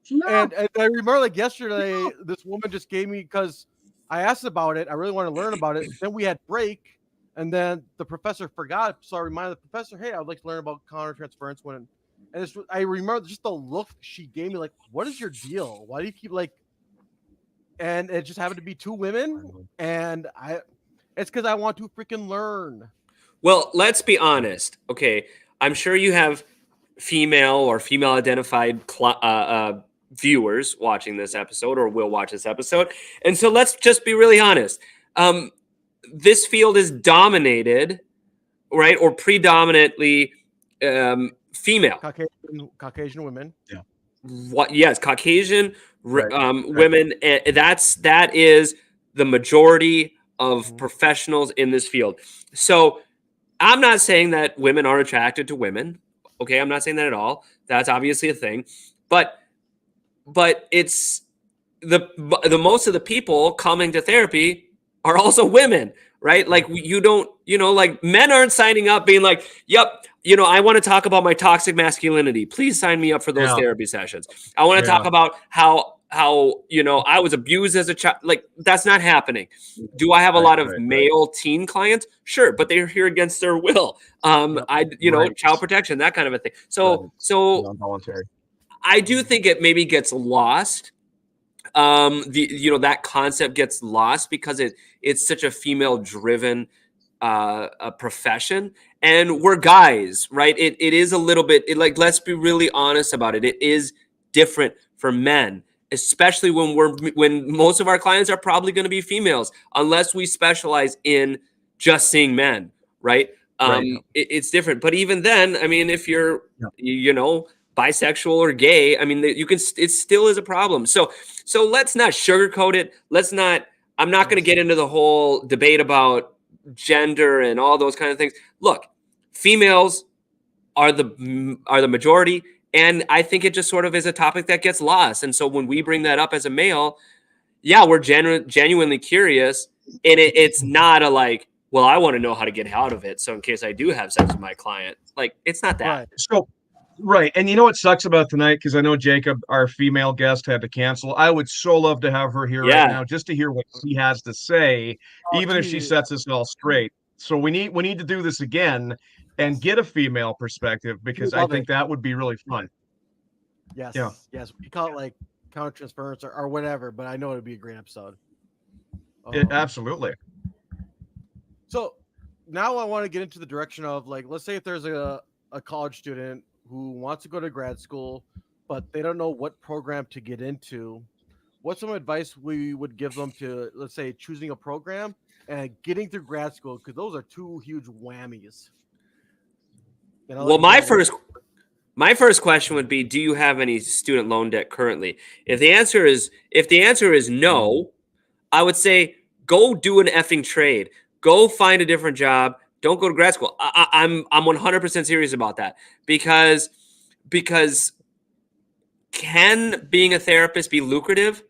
Yeah. And I remember like yesterday, this woman just gave me, because I asked about it. I really want to learn about it. Then we had break, and then the professor forgot. So I reminded the professor, hey, I would like to learn about countertransference. I remember just the look she gave me, like, what is your deal? Why do you keep like, and it just happened to be two women. And it's because I want to freaking learn. Well, let's be honest. Okay. I'm sure you have female or female identified viewers watching this episode or will watch this episode. And so let's just be really honest. This field is dominated, right? Or predominantly female. Caucasian women. Yeah. Yes. Caucasian women. That is the majority of professionals in this field. So I'm not saying that women are attracted to women. Okay, I'm not saying that at all. That's obviously a thing, but it's the most of the people coming to therapy are also women, right? Like you don't, like men aren't signing up being like, yep, I want to talk about my toxic masculinity. Please sign me up for those therapy sessions. I want to talk about how I was abused as a child. Like that's not happening. Do I have a lot of male teen clients? Sure, but they're here against their will. Child protection, that kind of a thing. So involuntary. I do think it maybe gets lost. That concept gets lost because it's such a female driven a profession, and we're guys, right? It is a little bit like, let's be really honest about it. It is different for men, especially when most of our clients are probably going to be females, unless we specialize in just seeing men, right? It's different. But even then, I mean, if you're, bisexual or gay, I mean, it still is a problem. So let's not sugarcoat it. I'm not going to get into the whole debate about gender and all those kind of things. Look, females are the majority, and I think it just sort of is a topic that gets lost. And so when we bring that up as a male, yeah, we're genuinely curious, and it's not a like, well, I want to know how to get out of it, so in case I do have sex with my client, like it's not that. Right. And you know what sucks about tonight? Because I know Jacob, our female guest, had to cancel. I would so love to have her here right now just to hear what she has to say, even if she sets us all straight. So we need to do this again and get a female perspective, because I think that would be really fun. Yes. Yeah. Yes. We call it like counter-transference or whatever, but I know it would be a great episode. Absolutely. So now I want to get into the direction of, like, let's say if there's a college student who wants to go to grad school, but they don't know what program to get into. What's some advice we would give them to, let's say, choosing a program and getting through grad school? Because those are two huge whammies. Well, my first question would be, do you have any student loan debt currently? If the answer is no, I would say go do an effing trade. Go find a different job. Don't go to grad school. I'm 100% serious about that, because can being a therapist be lucrative?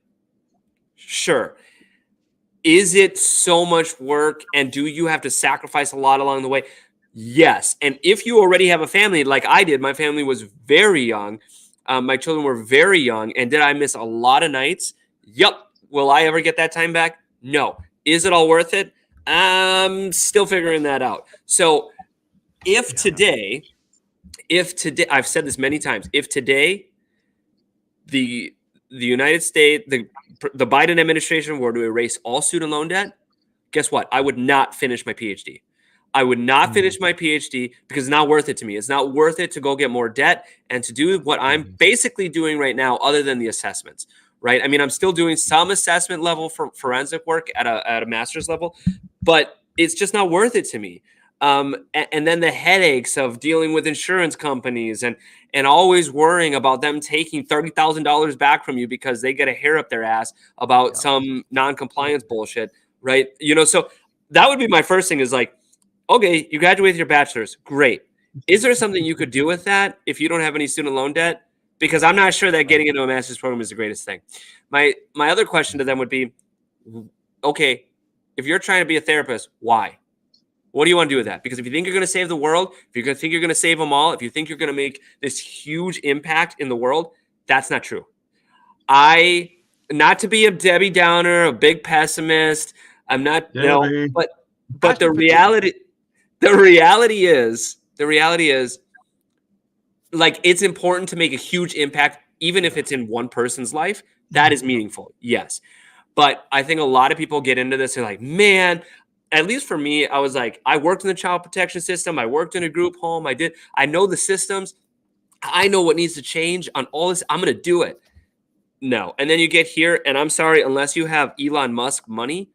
Sure. Is it so much work, and do you have to sacrifice a lot along the way? Yes. And if you already have a family like I did, my family was very young. My children were very young. And did I miss a lot of nights? Yup. Will I ever get that time back? No. Is it all worth it? I'm still figuring that out. So if today, I've said this many times, if today the United States, the Biden administration were to erase all student loan debt, guess what? I would not finish my PhD. I would not finish my PhD because it's not worth it to me. It's not worth it to go get more debt and to do what I'm basically doing right now, other than the assessments, right? I mean, I'm still doing some assessment level for forensic work at a master's level, but it's just not worth it to me. And then the headaches of dealing with insurance companies and always worrying about them taking $30,000 back from you because they get a hair up their ass about some non-compliance bullshit, right? So that would be my first thing, is like, okay, you graduate with your bachelor's, great. Is there something you could do with that if you don't have any student loan debt? Because I'm not sure that getting into a master's program is the greatest thing. My other question to them would be, okay, if you're trying to be a therapist, why? What do you want to do with that? Because if you think you're going to save the world, if you think you're going to save them all, if you think you're going to make this huge impact in the world, that's not true. Not to be a Debbie Downer, a big pessimist, I'm not, but the reality is, like, it's important to make a huge impact, even if it's in one person's life. That is meaningful, yes. But I think a lot of people get into this and like, man, at least for me, I was like, I worked in the child protection system. I worked in a group home. I know the systems. I know what needs to change on all this. I'm going to do it. No. And then you get here, and I'm sorry, unless you have Elon Musk money,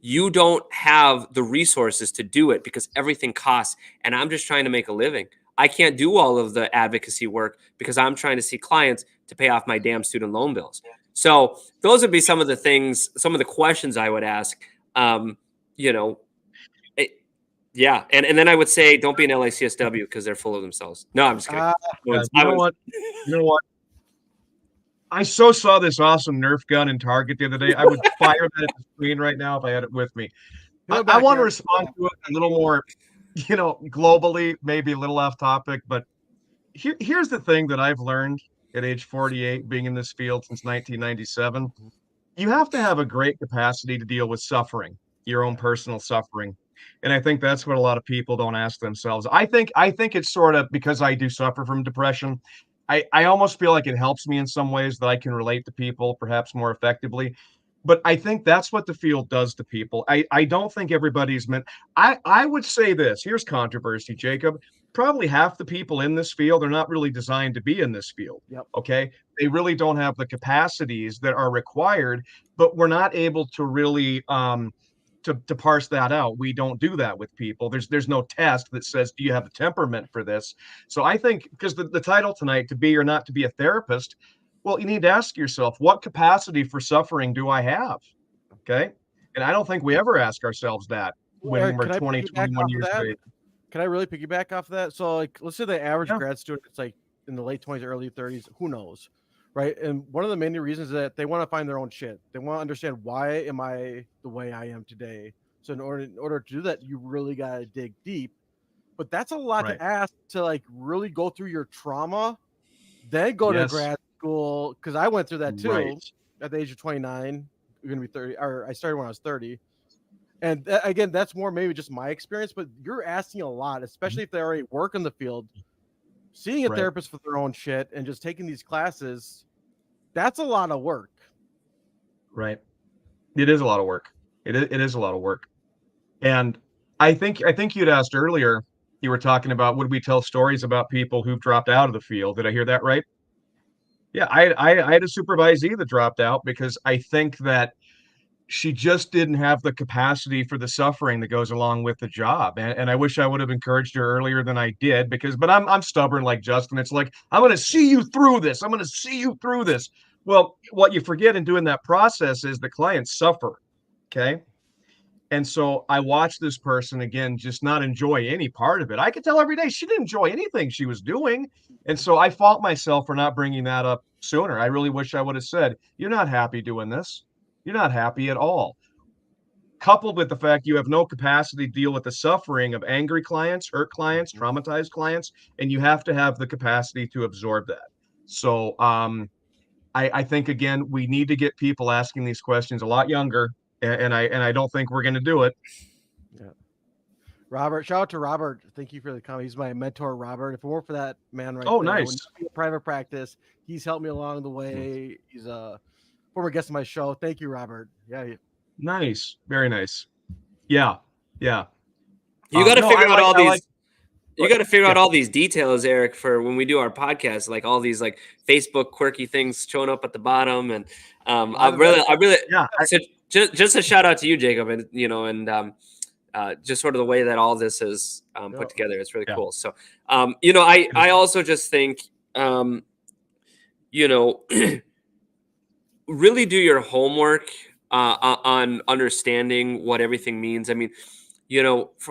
you don't have the resources to do it because everything costs. And I'm just trying to make a living. I can't do all of the advocacy work because I'm trying to see clients to pay off my damn student loan bills. So those would be some of the things, some of the questions I would ask. Yeah, and then I would say don't be an LICSW because they're full of themselves. No, I'm just kidding. You know what? I so saw this awesome Nerf gun in Target the other day. I would fire that at the screen right now if I had it with me. I want to respond to it a little more, globally, maybe a little off topic, but here's the thing that I've learned at age 48, being in this field since 1997. You have to have a great capacity to deal with suffering, your own personal suffering. And I think that's what a lot of people don't ask themselves. I think it's sort of because I do suffer from depression. I almost feel like it helps me in some ways that I can relate to people perhaps more effectively. But I think that's what the field does to people. I don't think everybody's meant. I would say this. Here's controversy, Jacob. Probably half the people in this field are not really designed to be in this field. Yep. Okay. They really don't have the capacities that are required, but we're not able to really to parse that out. We don't do that with people. There's no test that says, do you have the temperament for this? So I think, because the title tonight, to be or not to be a therapist, well, you need to ask yourself, what capacity for suffering do I have? Okay. And I don't think we ever ask ourselves that when Eric, we're 20, 21 years of age. Can I really piggyback off of that? So, like, let's say the average grad student, it's like in the late 20s, early 30s, who knows, right? And one of the main reasons is that they want to find their own shit. They want to understand, why am I the way I am today? So in order to do that, you really got to dig deep. But that's a lot to ask, to like really go through your trauma, then go to grad school. Because I went through that too at the age of 29. You're going to be 30, or I started when I was 30. And again, that's more maybe just my experience, but you're asking a lot, especially if they already work in the field. Seeing a therapist for their own shit and just taking these classes, that's a lot of work. Right. It is a lot of work. It is a lot of work. And I think you'd asked earlier, you were talking about, would we tell stories about people who've dropped out of the field? Did I hear that right? Yeah, I had a supervisee that dropped out because I think that she just didn't have the capacity for the suffering that goes along with the job. And I wish I would have encouraged her earlier than I did, but I'm stubborn like Justin. It's like, I'm going to see you through this. I'm going to see you through this. Well, what you forget in doing that process is the clients suffer. Okay. And so I watched this person, again, just not enjoy any part of it. I could tell every day she didn't enjoy anything she was doing. And so I fault myself for not bringing that up sooner. I really wish I would have said, you're not happy doing this. You're not happy at all. Coupled with the fact you have no capacity to deal with the suffering of angry clients, hurt clients, traumatized clients, and you have to have the capacity to absorb that. So I think, again, we need to get people asking these questions a lot younger, and I don't think we're going to do it. Yeah. Robert, shout out to Robert. Thank you for the comment. He's my mentor, Robert. If it weren't for that man right there, nice. I wouldn't be a private practice. He's helped me along the way. He's a former guest of my show. Thank you, Robert. Yeah. Nice. Very nice. Yeah. Yeah. You got to figure out all these. You got to figure out all these details, Eric, for when we do our podcast, like all these like Facebook quirky things showing up at the bottom. And I really, so just a shout out to you, Jacob, and just sort of the way that all this is put together. It's really cool. So, I also just think, really do your homework on understanding what everything means. I mean,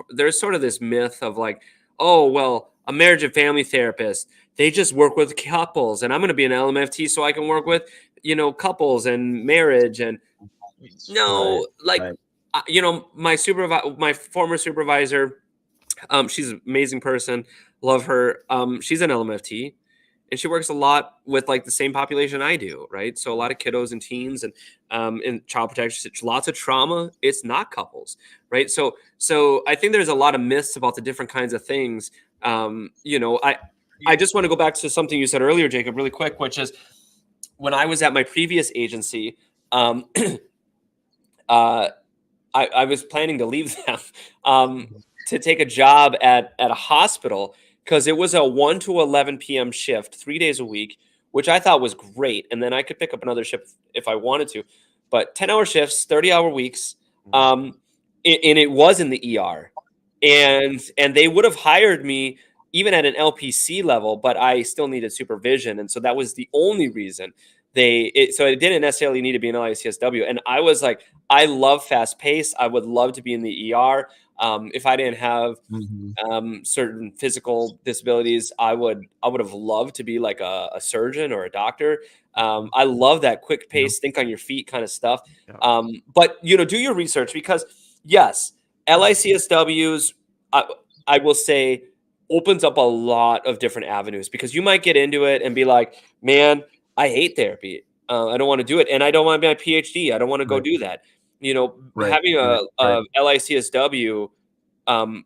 there's sort of this myth of like, oh, well, a marriage and family therapist, they just work with couples, and I'm going to be an LMFT so I can work with, couples and marriage. And my former supervisor, she's an amazing person. Love her. She's an LMFT, and she works a lot with like the same population I do. Right. So a lot of kiddos and teens and in child protection, lots of trauma. It's not couples. Right. So I think there's a lot of myths about the different kinds of things. I just want to go back to something you said earlier, Jacob, really quick, which is when I was at my previous agency, I was planning to leave them to take a job at a hospital because it was a 1 to 11 p.m. shift, 3 days a week, which I thought was great. And then I could pick up another shift if I wanted to. But 10-hour shifts, 30-hour weeks, and it was in the ER. And they would have hired me even at an LPC level, but I still needed supervision. And so that was the only reason so it didn't necessarily need to be an LICSW. And I was like, I love fast pace. I would love to be in the ER. If I didn't have certain physical disabilities, I would have loved to be like a surgeon or a doctor. I love that quick pace, think on your feet kind of stuff. But do your research, because yes, LICSWs, I will say, opens up a lot of different avenues, because you might get into it and be like, man, I hate therapy. I don't want to do it. And I don't want to be my PhD. I don't want to go do that. Having a LICSW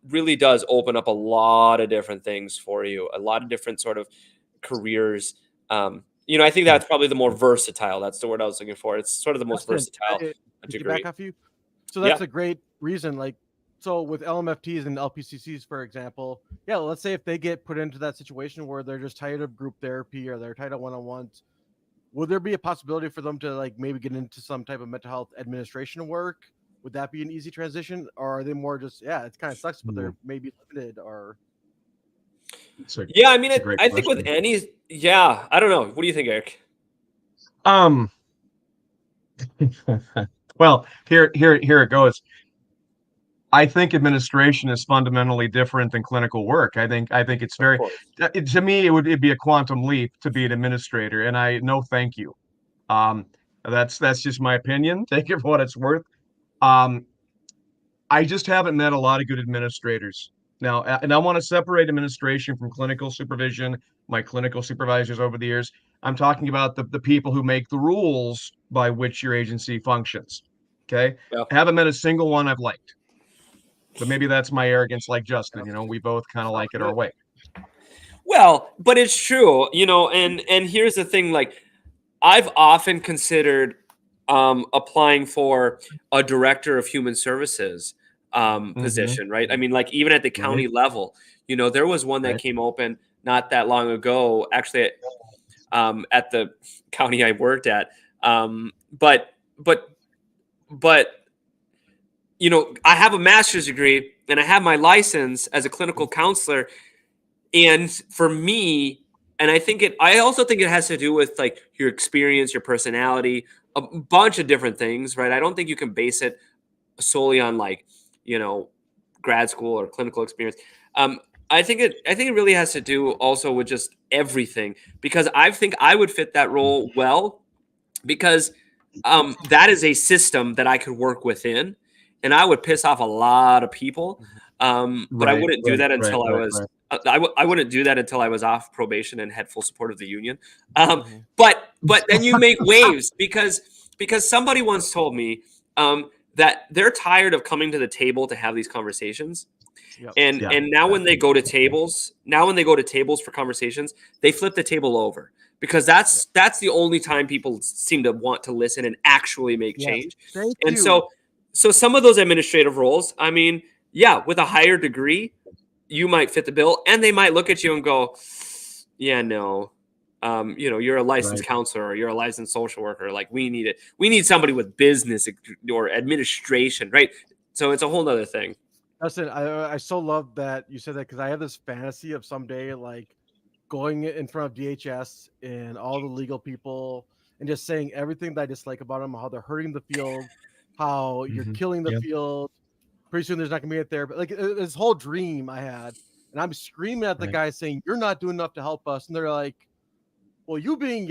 really does open up a lot of different things for you, a lot of different sort of careers. I think that's probably the more versatile. That's the word I was looking for. It's sort of the most versatile degree. Back off you. So that's a great reason. Like, so with LMFTs and LPCCs, for example, let's say if they get put into that situation where they're just tired of group therapy or they're tired of one-on-ones, would there be a possibility for them to like maybe get into some type of mental health administration work? Would that be an easy transition, or are they more just it kind of sucks, but they're maybe limited? Or I mean, I think with any, I don't know. What do you think, Eric? Well, here it goes. I think administration is fundamentally different than clinical work. I think it's very, to me, it'd be a quantum leap to be an administrator, and no, thank you. That's just my opinion. Take it for what it's worth. I just haven't met a lot of good administrators now, and I want to separate administration from clinical supervision. My clinical supervisors over the years, I'm talking about the people who make the rules by which your agency functions. Okay, I haven't met a single one I've liked. But maybe that's my arrogance, like Justin. We both kind of like it our way. Well, but it's true, and here's the thing, like, I've often considered applying for a director of human services position, right? I mean, like, even at the county level, there was one that came open not that long ago, actually, at the county I worked at. But I have a master's degree and I have my license as a clinical counselor. And for me, and I also think it has to do with like your experience, your personality, a bunch of different things, right? I don't think you can base it solely on like, grad school or clinical experience. I think it really has to do also with just everything, because I think I would fit that role well, because that is a system that I could work within. And I would piss off a lot of people, but I wouldn't do that until I wouldn't do that until I was off probation and had full support of the union. But then you make waves, because somebody once told me that they're tired of coming to the table to have these conversations, and now when they go to tables, for conversations, they flip the table over, because that's the only time people seem to want to listen and actually make change. So some of those administrative roles, I mean, with a higher degree, you might fit the bill, and they might look at you and go, no, you're a licensed counselor, or you're a licensed social worker. Like, we need somebody with business or administration, right? So it's a whole nother thing. Justin, I so love that you said that, because I have this fantasy of someday like going in front of DHS and all the legal people and just saying everything that I dislike about them, how they're hurting the field, how you're killing the field. Pretty soon there's not gonna be a therapist. Like, this whole dream I had, and I'm screaming at the guy saying, "You're not doing enough to help us." And they're like, "Well, you being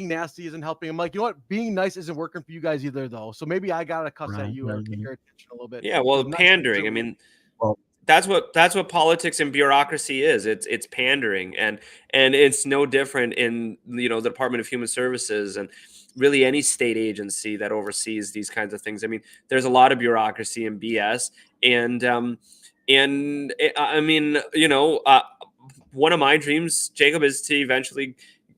nasty isn't helping." I'm like, you know what? Being nice isn't working for you guys either, though. So maybe I gotta cuss at you and get your attention a little bit. Yeah, well, pandering. I mean, that's what politics and bureaucracy is. It's pandering, and it's no different in the Department of Human Services and really any state agency that oversees these kinds of things. I mean, there's a lot of bureaucracy and BS, and I mean, one of my dreams, Jacob, is to eventually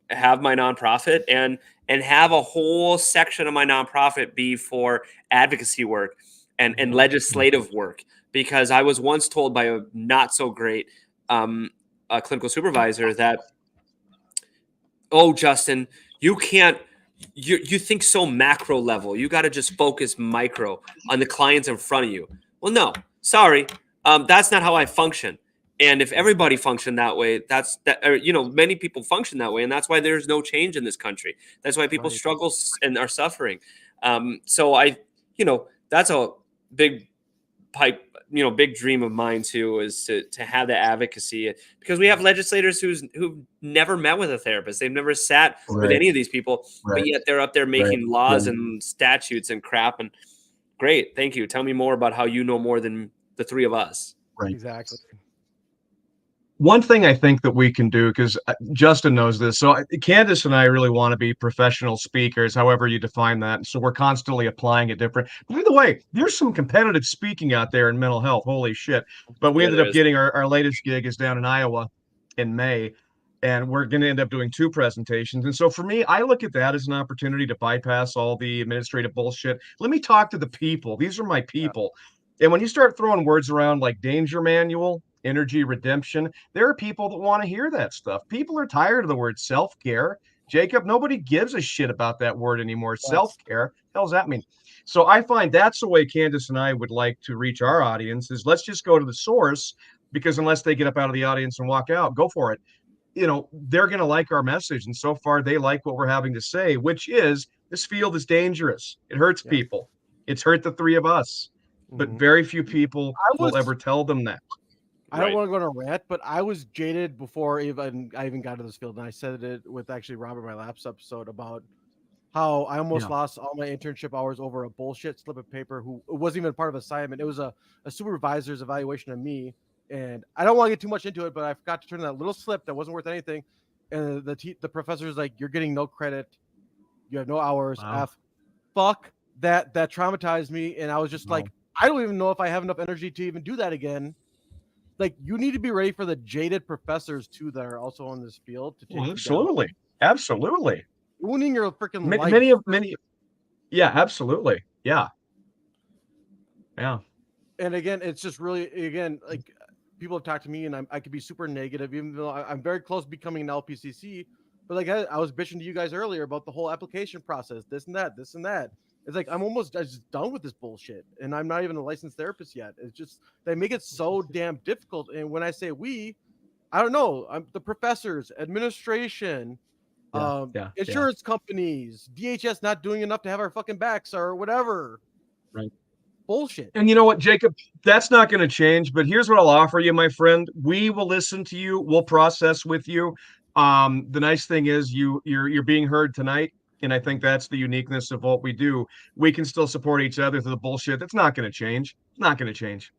have my nonprofit and have a whole section of my nonprofit be for advocacy work and legislative work. Because I was once told by a not so great clinical supervisor that, "Oh, Justin, you can't. You think so macro level. You got to just focus micro on the clients in front of you." Well, no, sorry, that's not how I function. And if everybody functioned that way, many people function that way, and that's why there's no change in this country. That's why people struggle and are suffering. So that's a big pipe big dream of mine too is to have the advocacy, because we have legislators who've never met with a therapist. They've never sat with any of these people, but yet they're up there making laws and statutes and crap. And great, thank you. Tell me more about how you know more than the three of us. Right. Exactly. One thing I think that we can do, because Justin knows this, so Candace and I really want to be professional speakers, however you define that. So we're constantly applying it different. By the way, there's some competitive speaking out there in mental health. Holy shit. But we ended up getting our latest gig is down in Iowa in May, and we're going to end up doing 2 presentations. And so for me, I look at that as an opportunity to bypass all the administrative bullshit. Let me talk to the people. These are my people. Yeah. And when you start throwing words around like danger manual, energy redemption, there are people that want to hear that stuff. People are tired of the word self-care. Jacob, nobody gives a shit about that word anymore. Yes. Self-care, what does that mean? So I find that's the way Candace and I would like to reach our audience, is let's just go to the source, because unless they get up out of the audience and walk out, go for it. They're going to like our message. And so far they like what we're having to say, which is this field is dangerous. It hurts people. It's hurt the 3 of us, but very few people will ever tell them that. I don't want to go on a rant, but I was jaded before I even got into this field. And I said it with actually Robert, my last episode, about how I almost lost all my internship hours over a bullshit slip of paper it wasn't even part of assignment. It was a supervisor's evaluation of me. And I don't want to get too much into it, but I forgot to turn that little slip that wasn't worth anything. And the professor's like, you're getting no credit. You have no hours. Wow. Fuck that traumatized me. And I was just like, I don't even know if I have enough energy to even do that again. Like, you need to be ready for the jaded professors too that are also in this field to take absolutely ruining your freaking life. Many, yeah, absolutely, yeah. And again, it's just really, like, people have talked to me, and I could be super negative, even though I'm very close to becoming an LPCC. But like I was bitching to you guys earlier about the whole application process, this and that. It's like I'm just done with this bullshit, and I'm not even a licensed therapist yet. It's just they make it so damn difficult. And when I say we, I don't know, the professors, administration, insurance companies, DHS not doing enough to have our fucking backs or whatever. Right. Bullshit. And you know what, Jacob? That's not going to change. But here's what I'll offer you, my friend. We will listen to you. We'll process with you. The nice thing is you're being heard tonight. And I think that's the uniqueness of what we do. We can still support each other through the bullshit. That's not going to change. It's not going to change.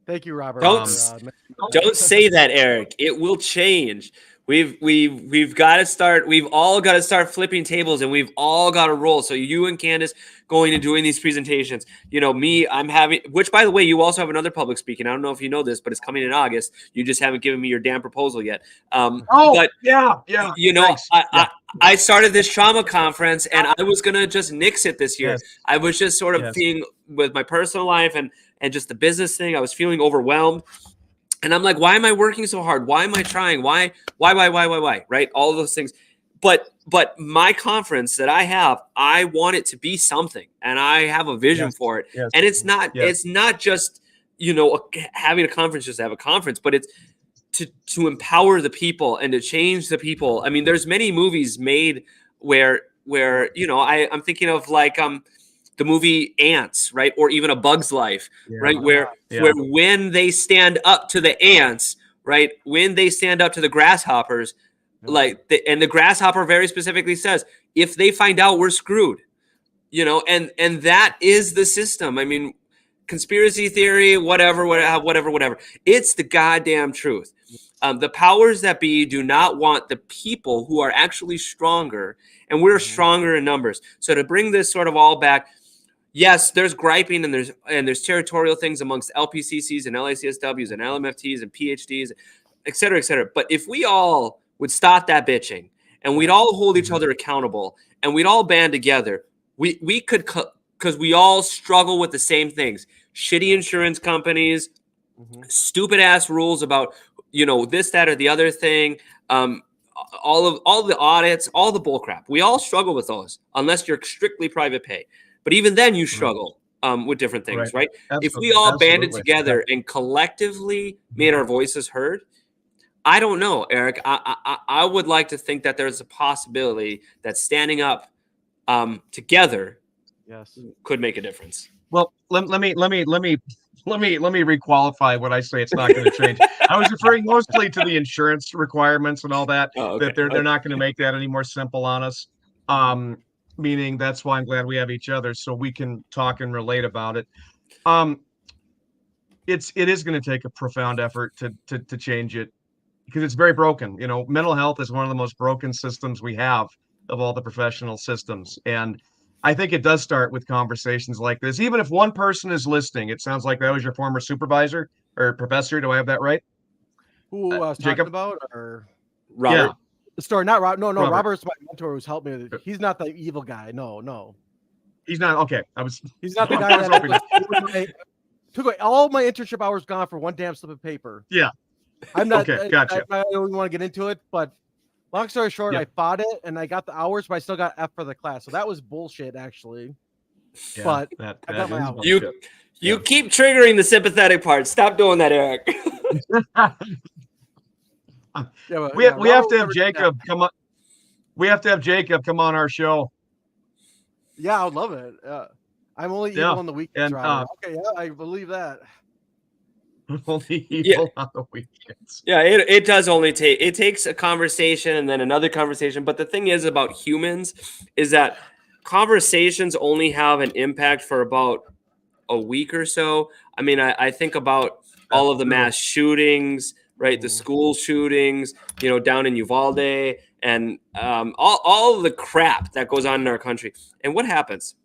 Thank you, Robert. Don't say that, Eric. It will change. We've got to start. We've all got to start flipping tables, and we've all got to roll. So you and Candace going and doing these presentations. Me, I'm having. Which, by the way, you also have another public speaking. I don't know if you know this, but it's coming in August. You just haven't given me your damn proposal yet. But yeah. I started this trauma conference, and I was gonna just nix it this year. Yes. I was just sort of being with my personal life and just the business thing. I was feeling overwhelmed. And I'm like, why am I working so hard? Why am I trying? Why? Right? All of those things. But my conference that I have, I want it to be something, and I have a vision for it. Yes. And it's not just, having a conference just to have a conference, but it's to empower the people and to change the people. I mean, there's many movies made where I'm thinking of like the movie Ants, right? Or even A Bug's Life, right? Where when they stand up to the ants, right? When they stand up to the grasshoppers, and the grasshopper very specifically says, if they find out, we're screwed, and that is the system. I mean, conspiracy theory, whatever. It's the goddamn truth. The powers that be do not want the people who are actually stronger, and we're stronger in numbers. So to bring this sort of all back, yes, there's griping and there's territorial things amongst LPCCs and LACSWs and LMFTs and PhDs, et cetera, et cetera. But if we all would stop that bitching and we'd all hold each other accountable and we'd all band together, we could, because we all struggle with the same things. Shitty insurance companies, stupid ass rules about, this, that, or the other thing. All the audits, all the bullcrap. We all struggle with those unless you're strictly private pay. But even then you struggle with different things, right? If we all banded together and collectively made our voices heard, I don't know, Eric. I would like to think that there's a possibility that standing up together could make a difference. Well, let me let me requalify what I say. It's not going to change. I was referring mostly to the insurance requirements and all that. That they're not going to make that any more simple on us. Meaning that's why I'm glad we have each other so we can talk and relate about it. It is going to take a profound effort to change it because it's very broken. You know, mental health is one of the most broken systems we have of all the professional systems. And I think it does start with conversations like this. Even if one person is listening, it sounds like that was your former supervisor or professor. Do I have that right? Who I was Jacob? talking about? Or Robert? Yeah. The story, not Rob. No, Robert. Robert's my mentor who's helped me. He's not the evil guy. No. He's not. Okay. He's not the guy that took away all my internship hours gone for one damn slip of paper. Yeah. I'm not. Okay, gotcha. I don't even want to get into it, but long story short, Yeah. I fought it and I got the hours, but I still got F for the class. So that was bullshit, actually. Yeah, but that I got my is hours. bullshit. You keep triggering the sympathetic part. Stop doing that, Eric. We have to have Jacob come on. We have to have Jacob come on our show. Yeah, I would love it. I'm only evil on the weekends. And, okay, yeah, I believe that. Only evil on the weekends. Yeah, it does only take it takes a conversation and then another conversation. But the thing is about humans is that conversations only have an impact for about a week or so. I mean, I think about all of the mass shootings, right? The school shootings, you know, down in Uvalde, and all of the crap that goes on in our country. And what happens?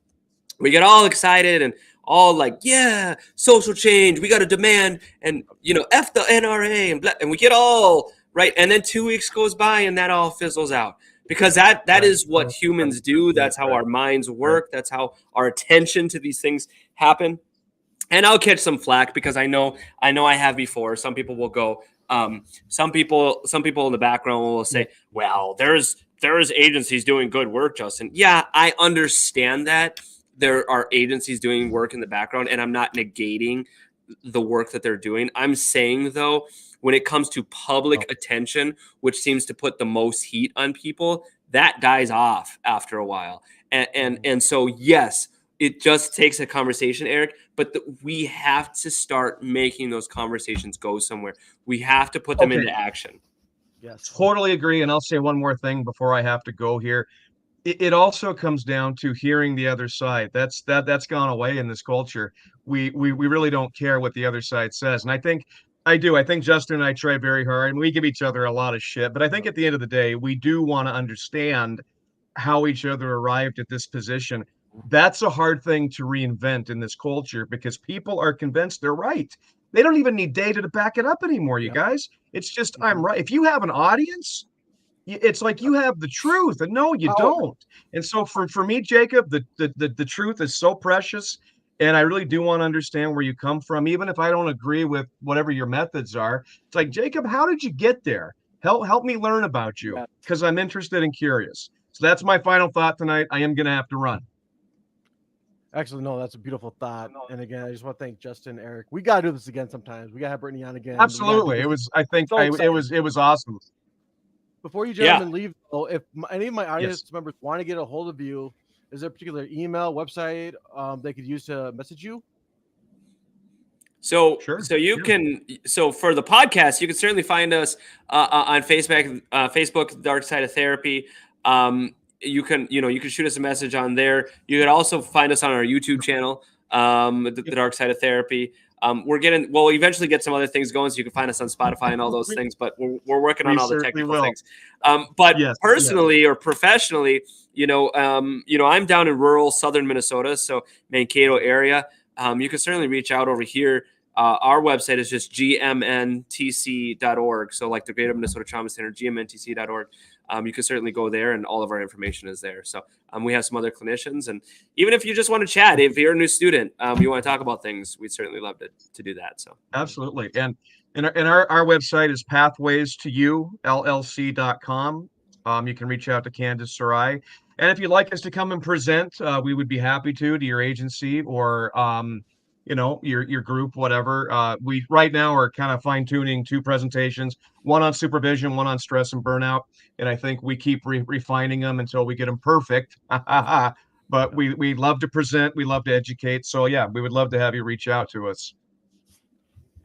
We get all excited and all like, yeah, social change. We got to demand, and you know, F the NRA and blah, and we get all right. And then 2 weeks goes by and that all fizzles out because that is what humans do. That's how our minds work. That's how our attention to these things happen. And I'll catch some flack because I know I have before. Some people will go. Some people in the background will say, well, there's agencies doing good work, Justin. Yeah, I understand that. There are agencies doing work in the background, and I'm not negating the work that they're doing. I'm saying, though, when it comes to public attention, which seems to put the most heat on people, that dies off after a while. And so, yes, it just takes a conversation, Eric, but we have to start making those conversations go somewhere. We have to put them into action. Yes, totally agree. And I'll say one more thing before I have to go here. It also comes down to hearing the other side. That's gone away in this culture. We really don't care what the other side says. And I think Justin and I try very hard and we give each other a lot of shit. But I think at the end of the day, we do want to understand how each other arrived at this position. That's a hard thing to reinvent in this culture because people are convinced they're right. They don't even need data to back it up anymore, you guys. It's just, I'm right. If you have an audience, it's like you have the truth, and no, you don't. And so for me, Jacob, the truth is so precious, and I really do want to understand where you come from, even if I don't agree with whatever your methods are. It's like, Jacob, how did you get there? Help me learn about you because I'm interested and curious. So that's my final thought tonight. I am going to have to run. Actually, no, that's a beautiful thought. And again, I just want to thank Justin, Eric. We got to do this again sometimes. We got to have Brittany on again. Absolutely. It was awesome. Before you gentlemen leave, though, if any of my audience members want to get a hold of you, is there a particular email, website they could use to message you? So you can. So for the podcast, you can certainly find us on Facebook, Dark Side of Therapy. You can shoot us a message on there. You can also find us on our YouTube channel, the Dark Side of Therapy. We'll eventually get some other things going, so you can find us on Spotify and all those things. But we're working on all the technical things. But personally or professionally, I'm down in rural southern Minnesota, so Mankato area. You can certainly reach out over here. Our website is just gmntc.org. So like the Greater Minnesota Trauma Center, gmntc.org. You can certainly go there, and all of our information is there. So we have some other clinicians, and even if you just want to chat, if you're a new student, you want to talk about things, we'd certainly love to do that. So absolutely. And our website is pathwaystoyoullc.com. You can reach out to Candace Sarai. And if you'd like us to come and present, we would be happy to your agency or your group, whatever. We right now are kind of fine-tuning 2 presentations, one on supervision, one on stress and burnout. And I think we keep refining them until we get them perfect. But we love to present. We love to educate. So, yeah, we would love to have you reach out to us.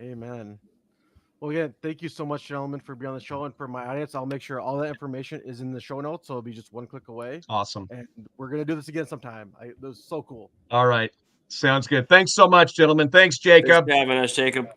Amen. Well, again, thank you so much, gentlemen, for being on the show. And for my audience, I'll make sure all that information is in the show notes. So it'll be just one click away. Awesome. And we're going to do this again sometime. That was so cool. All right. Sounds good. Thanks so much, gentlemen. Thanks, Jacob. Thanks for having us, Jacob.